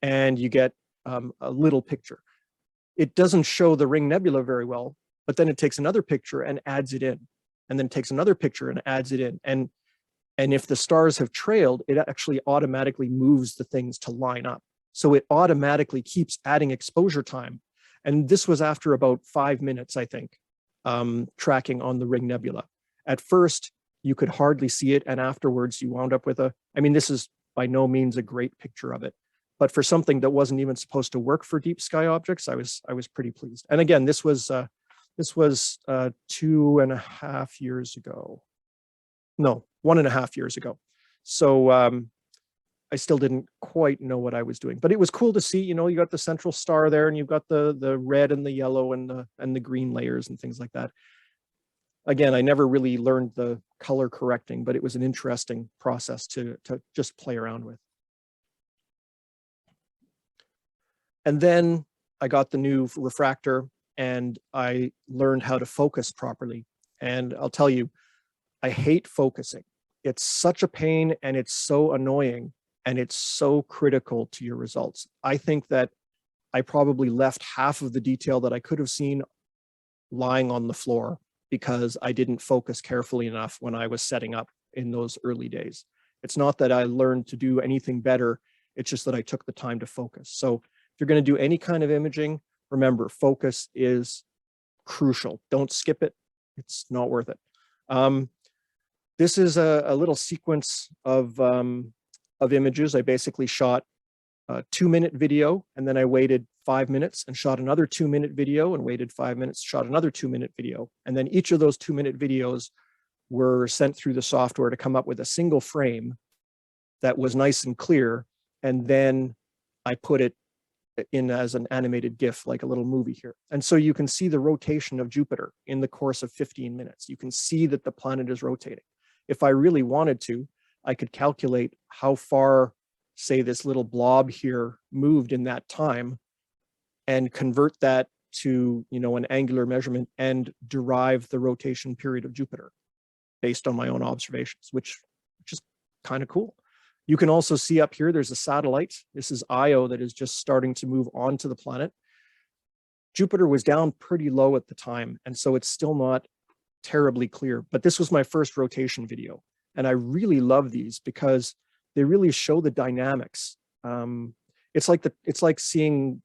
and you get a little picture. It doesn't show the ring nebula very well, but then it takes another picture and adds it in, and then takes another picture and adds it in. And if the stars have trailed, it actually automatically moves the things to line up. So it automatically keeps adding exposure time. And this was after about 5 minutes, I think, tracking on the ring nebula. At first, you could hardly see it. And afterwards, you wound up with I mean, this is by no means a great picture of it. But for something that wasn't even supposed to work for deep sky objects, I was pretty pleased. And again, this was 2.5 years ago. No, 1.5 years ago. So I still didn't quite know what I was doing, but it was cool to see. You know, you got the central star there, and you've got the red and the yellow and the green layers and things like that. Again, I never really learned the color correcting, but it was an interesting process to just play around with. And then I got the new refractor and I learned how to focus properly. And I'll tell you, I hate focusing. It's such a pain and it's so annoying and it's so critical to your results. I think that I probably left half of the detail that I could have seen lying on the floor because I didn't focus carefully enough when I was setting up in those early days. It's not that I learned to do anything better. It's just that I took the time to focus. So if you're going to do any kind of imaging, remember, focus is crucial. Don't skip it. It's not worth it. This is a little sequence of images. I basically shot a 2-minute video, and then I waited 5 minutes and shot another 2-minute video and waited 5 minutes, shot another 2-minute video. And then each of those 2-minute videos were sent through the software to come up with a single frame that was nice and clear. And then I put it in as an animated GIF, like a little movie here. And so you can see the rotation of Jupiter in the course of 15 minutes. You can see that the planet is rotating. If I really wanted to, I could calculate how far, say, this little blob here moved in that time and convert that to, you know, an angular measurement and derive the rotation period of Jupiter based on my own observations, which is kind of cool. You can also see up here, there's a satellite. This is Io that is just starting to move onto the planet. Jupiter was down pretty low at the time, and so it's still not terribly clear, but this was my first rotation video. And I really love these because they really show the dynamics. It's like seeing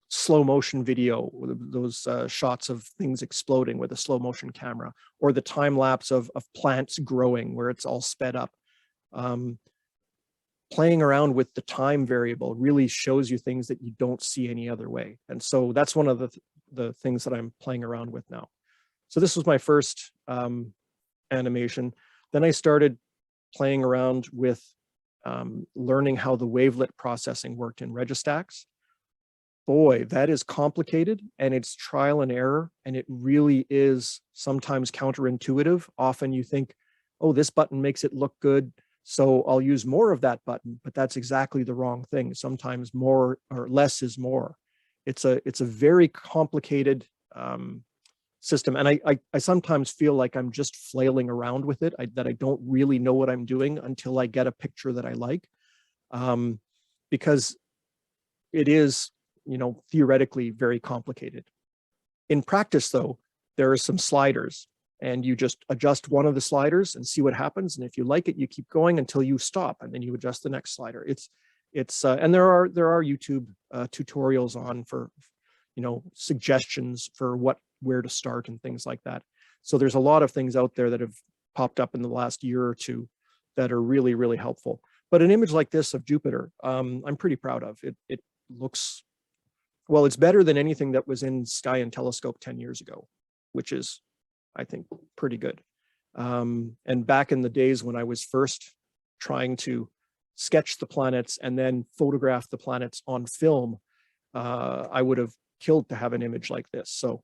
slow motion video, those shots of things exploding with a slow motion camera, or the time lapse of plants growing where it's all sped up. Playing around with the time variable really shows you things that you don't see any other way. And so that's one of the things that I'm playing around with now. So this was my first animation. Then I started playing around with learning how the wavelet processing worked in Registax. Boy, that is complicated and it's trial and error, and it really is sometimes counterintuitive. Often you think, oh, this button makes it look good, so I'll use more of that button, but that's exactly the wrong thing. Sometimes more or less is more. It's a very complicated system. And I sometimes feel like I'm just flailing around with it, that I don't really know what I'm doing until I get a picture that I like. Because it is, you know, theoretically very complicated. In practice though, there are some sliders, and you just adjust one of the sliders and see what happens. And if you like it, you keep going until you stop, and then you adjust the next slider. And there are YouTube tutorials on for, you know, suggestions for where to start and things like that. So there's a lot of things out there that have popped up in the last year or two that are really, really helpful. But an image like this of Jupiter, I'm pretty proud of. It looks, well, it's better than anything that was in Sky and Telescope 10 years ago, which is, I think, pretty good. And back in the days when I was first trying to sketch the planets and then photograph the planets on film, I would have killed to have an image like this. So,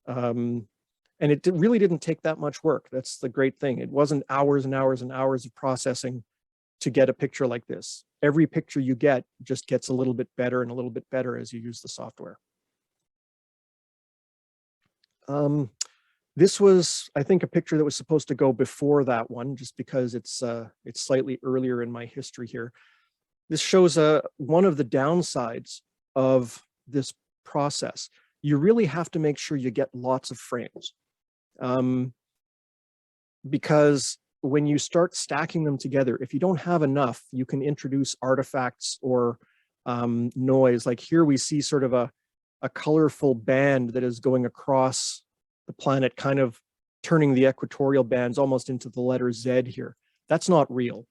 and it really didn't take that much work. That's the great thing. It wasn't hours and hours and hours of processing to get a picture like this. Every picture you get just gets a little bit better and a little bit better as you use the software. This was, I think, a picture that was supposed to go before that one, just because it's slightly earlier in my history here. This shows one of the downsides of this process. You really have to make sure you get lots of frames, because when you start stacking them together, if you don't have enough, you can introduce artifacts or noise. Like here we see sort of a colorful band that is going across the planet, kind of turning the equatorial bands almost into the letter Z here. That's not real.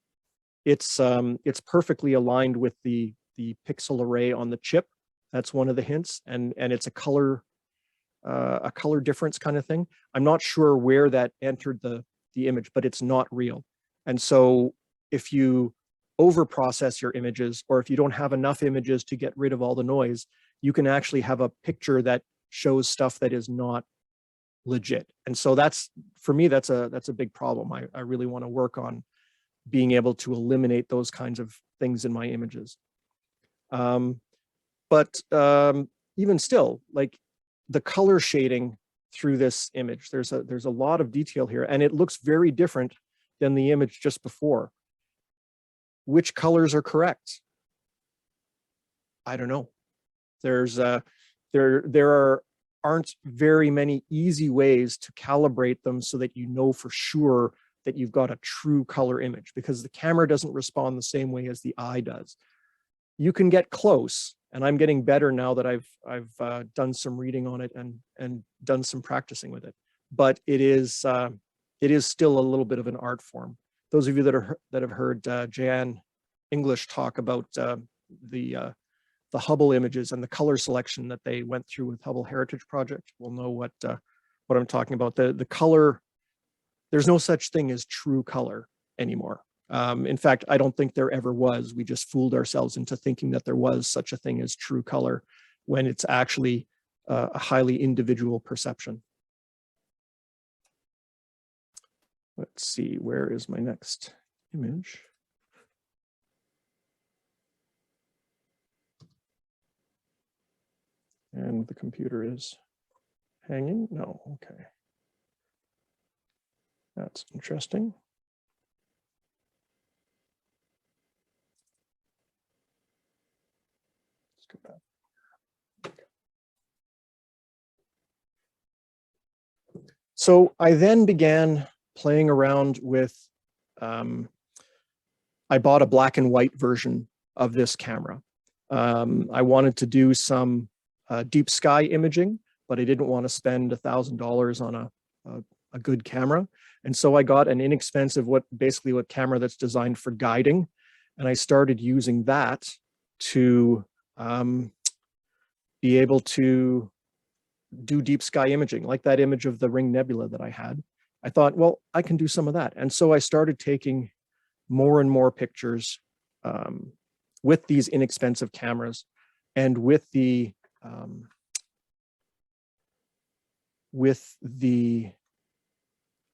It's perfectly aligned with the pixel array on the chip. That's one of the hints, and it's a color difference kind of thing. I'm not sure where that entered the image, but it's not real. And so if you over process your images, or if you don't have enough images to get rid of all the noise, you can actually have a picture that shows stuff that is not legit. And so that's, for me, that's a big problem. I really want to work on being able to eliminate those kinds of things in my images. But even still, like the color shading through this image, there's a lot of detail here, and it looks very different than the image just before. Which colors are correct? I don't know. There aren't very many easy ways to calibrate them so that you know for sure that you've got a true color image, because the camera doesn't respond the same way as the eye does. You can get close, and I'm getting better now that I've done some reading on it and done some practicing with it. But it is still a little bit of an art form. Those of you that have heard Jan English talk about the Hubble images and the color selection that they went through with Hubble Heritage Project will know what I'm talking about. The color, there's no such thing as true color anymore. In fact, I don't think there ever was. We just fooled ourselves into thinking that there was such a thing as true color, when it's actually a highly individual perception. Let's see, where is my next image? And the computer is hanging? No, okay. That's interesting. Let's go back. So I then began playing around with, I bought a black and white version of this camera. I wanted to do some deep sky imaging, but I didn't want to spend $1,000 on a good camera. And so I got an inexpensive, basically what camera that's designed for guiding. And I started using that to be able to do deep sky imaging, like that image of the Ring Nebula that I had. I thought, well, I can do some of that. And so I started taking more and more pictures with these inexpensive cameras, and with the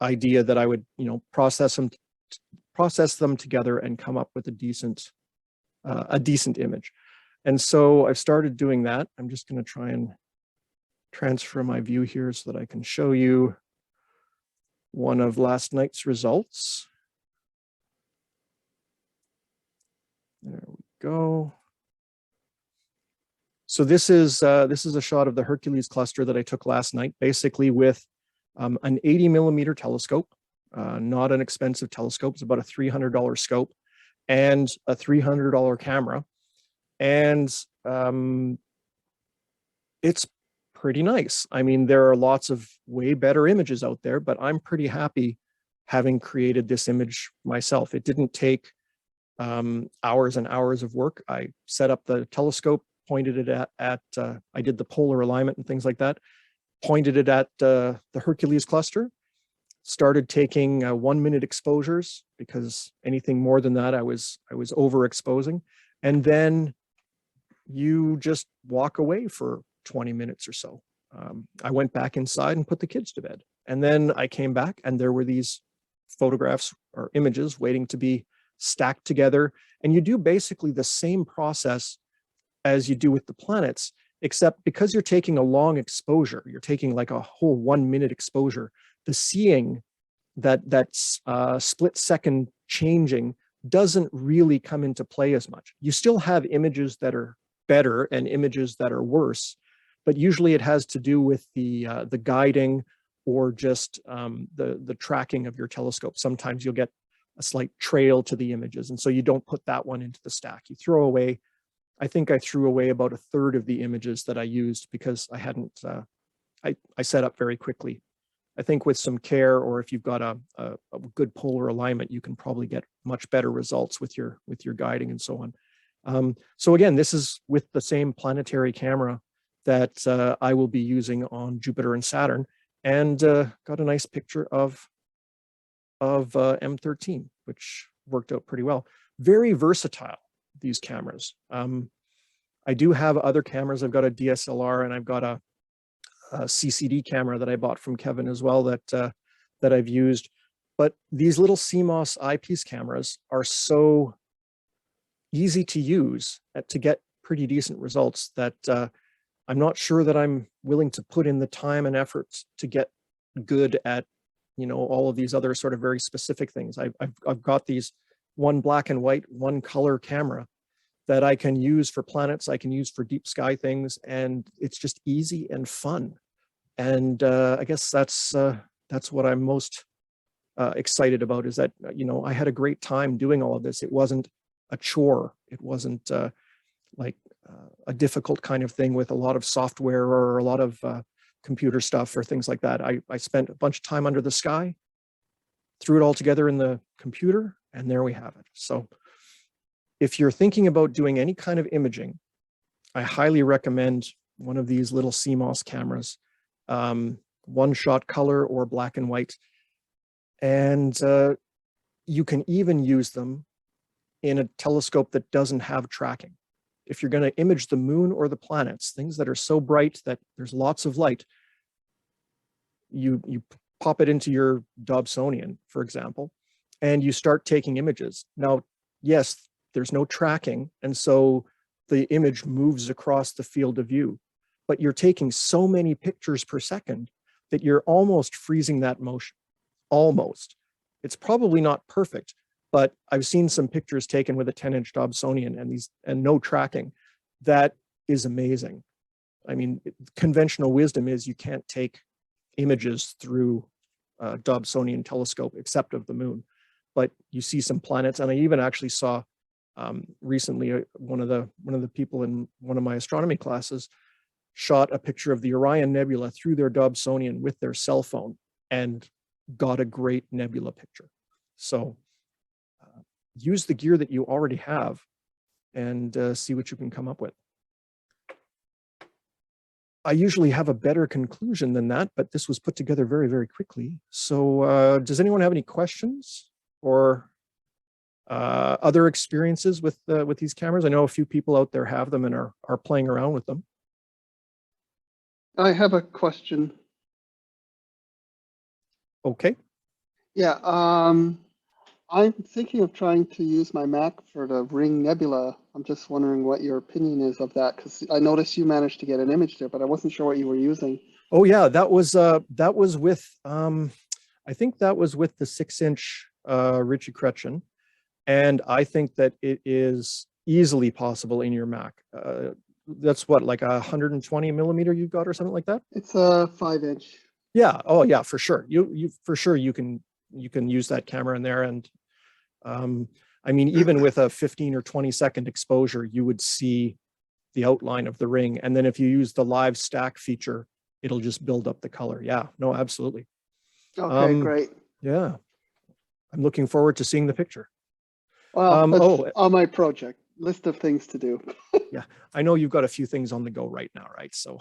idea that I would, process them together and come up with a decent image. And so I've started doing that. I'm just going to try and transfer my view here so that I can show you one of last night's results. There we go. So this is a shot of the Hercules cluster that I took last night, basically with an 80mm telescope, not an expensive telescope. It's about a $300 scope and a $300 camera. And it's pretty nice. I mean, there are lots of way better images out there, but I'm pretty happy having created this image myself. It didn't take hours and hours of work. I set up the telescope, pointed it at I did the polar alignment and things like that, pointed it at the Hercules cluster, started taking 1 minute exposures, because anything more than that I was overexposing. And then you just walk away for 20 minutes or so. I went back inside and put the kids to bed. And then I came back and there were these photographs or images waiting to be stacked together, and you do basically the same process as you do with the planets, except because you're taking a long exposure, you're taking like a whole 1 minute exposure, the seeing that's split second changing doesn't really come into play as much. You still have images that are better and images that are worse, but usually it has to do with the guiding or just the tracking of your telescope. Sometimes you'll get a slight trail to the images, and so you don't put that one into the stack. You throw away, I think I threw away about 1/3 of the images that I used because I hadn't, I set up very quickly. I think with some care, or if you've got a good polar alignment, you can probably get much better results with your guiding and so on. So again, this is with the same planetary camera that I will be using on Jupiter and Saturn, and got a nice picture of M13, which worked out pretty well. Very versatile, these cameras. I do have other cameras. I've got a DSLR and I've got a CCD camera that I bought from Kevin as well that I've used. But these little CMOS eyepiece cameras are so easy to use to get pretty decent results that I'm not sure that I'm willing to put in the time and effort to get good at, you know, all of these other sort of very specific things. I've got these one black and white, one color camera that I can use for planets, I can use for deep sky things, and it's just easy and fun. And I guess that's what I'm most excited about, is that, you know, I had a great time doing all of this. It wasn't a chore. It wasn't like a difficult kind of thing with a lot of software or a lot of computer stuff or things like that. I spent a bunch of time under the sky, threw it all together in the computer, and there we have it. So if you're thinking about doing any kind of imaging, I highly recommend one of these little CMOS cameras, one-shot color or black and white. And you can even use them in a telescope that doesn't have tracking. If you're going to image the moon or the planets, things that are so bright that there's lots of light, you pop it into your Dobsonian, for example, and you start taking images. Now, yes, there's no tracking, and so the image moves across the field of view, but you're taking so many pictures per second that you're almost freezing that motion. Almost. It's probably not perfect, but I've seen some pictures taken with a 10-inch Dobsonian and no tracking. That is amazing. I mean, conventional wisdom is you can't take images through a Dobsonian telescope except of the moon, but you see some planets. And I even actually saw recently one of the people in one of my astronomy classes shot a picture of the Orion Nebula through their Dobsonian with their cell phone and got a great nebula picture. So use the gear that you already have and see what you can come up with. I usually have a better conclusion than that, but this was put together very, very quickly. So does anyone have any questions or other experiences with these cameras? I know a few people out there have them and are playing around with them. I have a question. Okay. Yeah, I'm thinking of trying to use my Mac for the Ring Nebula. I'm just wondering what your opinion is of that, because I noticed you managed to get an image there, but I wasn't sure what you were using. Oh yeah, that was with I think that was with the 6-inch Ritchie Chrétien, and I think that it is easily possible in your Mac. That's what, like 120 millimeter you've got or something like that? It's a 5-inch. Yeah. Oh yeah, for sure. You for sure you can use that camera in there, and I mean, even with a 15 or 20 second exposure, you would see the outline of the ring, and then if you use the live stack feature, it'll just build up the color. Yeah, no, absolutely. Okay, great. Yeah, I'm looking forward to seeing the picture. Well, that's on my project list of things to do. Yeah, I know you've got a few things on the go right now, right? So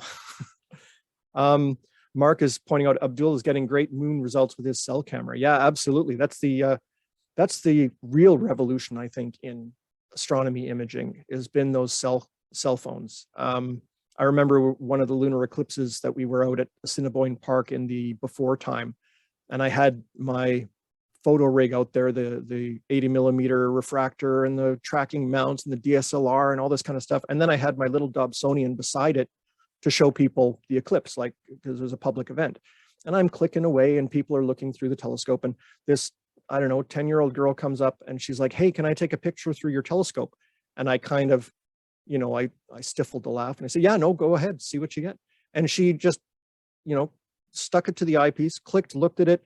Mark is pointing out Abdul is getting great moon results with his cell camera. Yeah, absolutely. That's the real revolution, I think, in astronomy imaging, has been those cell phones. I remember one of the lunar eclipses that we were out at Assiniboine Park in the before time, and I had my photo rig out there, the 80mm refractor and the tracking mounts and the DSLR and all this kind of stuff. And then I had my little Dobsonian beside it to show people the eclipse, like, because it was a public event. And I'm clicking away and people are looking through the telescope, and this, I don't know, 10-year-old girl comes up and she's like, hey, can I take a picture through your telescope? And I kind of, you know, I stifled a laugh and I said, yeah, no, go ahead, see what you get. And she just, you know, stuck it to the eyepiece, clicked, looked at it,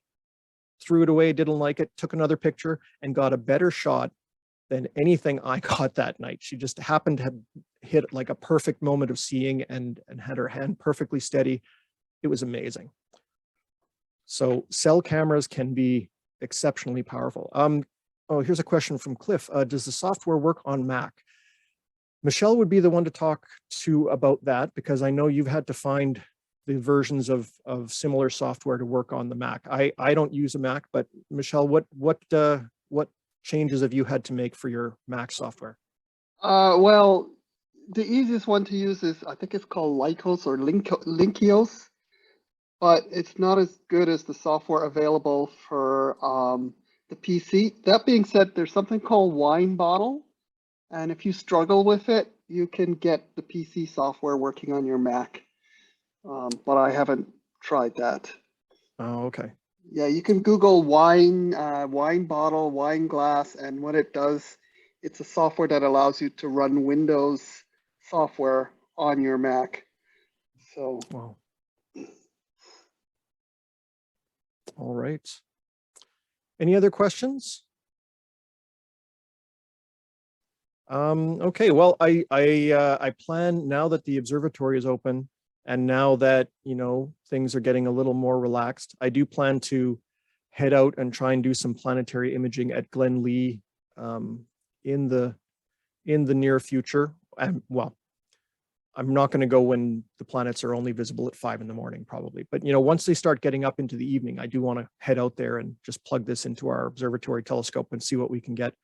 threw it away, didn't like it, took another picture and got a better shot than anything I got that night. She just happened to have hit like a perfect moment of seeing and had her hand perfectly steady. It was amazing. So cell cameras can be exceptionally powerful. Oh, here's a question from Cliff. Does the software work on Mac? Michelle would be the one to talk to about that, because I know you've had to find the versions of similar software to work on the Mac. I don't use a Mac, but Michelle, what changes have you had to make for your Mac software? Well, the easiest one to use is, I think it's called Lycos or Linkios, but it's not as good as the software available for the PC. That being said, there's something called Wine Bottle, and if you struggle with it, you can get the PC software working on your Mac. But I haven't tried that. Oh, okay. Yeah, you can Google wine bottle, wine glass, and what it does, it's a software that allows you to run Windows software on your Mac. So. Wow. All right. Any other questions? Okay, well, I plan, now that the observatory is open and now that, you know, things are getting a little more relaxed, I do plan to head out and try and do some planetary imaging at Glen Lee in the near future. And well, I'm not going to go when the planets are only visible at 5 in the morning, probably. But, you know, once they start getting up into the evening, I do want to head out there and just plug this into our observatory telescope and see what we can get.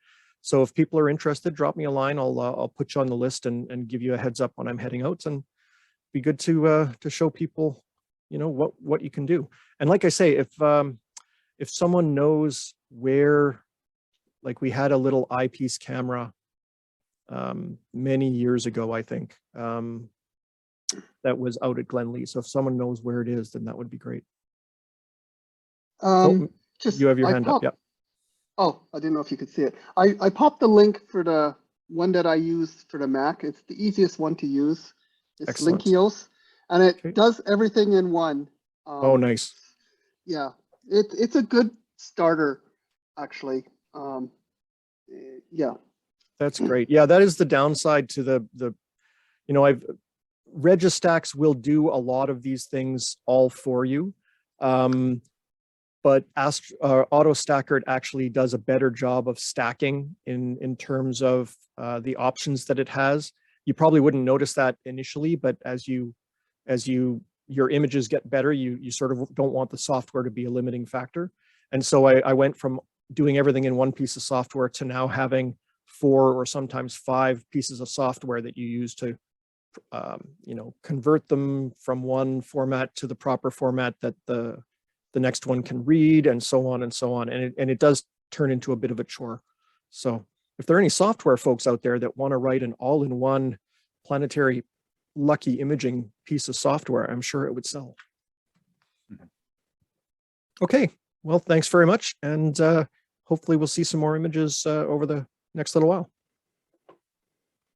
So if people are interested, drop me a line. I'll put you on the list and give you a heads up when I'm heading out, and be good to show people, you know, what you can do. And like I say, if someone knows where, like we had a little eyepiece camera many years ago, I think, that was out at Glen Lee. So if someone knows where it is, then that would be great. Just you have your hand up. Yep. Oh, I didn't know if you could see it. I popped the link for the one that I use for the Mac. It's the easiest one to use. It's Excellent. Linkios, and it does everything in one. Oh, nice. Yeah, it's a good starter, actually. Yeah. That's great. Yeah, that is the downside to the you know, Registax will do a lot of these things all for you. But AutoStacker actually does a better job of stacking in terms of the options that it has. You probably wouldn't notice that initially, but as your images get better, you sort of don't want the software to be a limiting factor. And so I went from doing everything in one piece of software to now having 4 or sometimes 5 pieces of software that you use to you know, convert them from one format to the proper format that the next one can read, and so on and so on. And it does turn into a bit of a chore. So if there are any software folks out there that want to write an all-in-one planetary lucky imaging piece of software, I'm sure it would sell. Okay, well, thanks very much. And hopefully we'll see some more images over the next little while.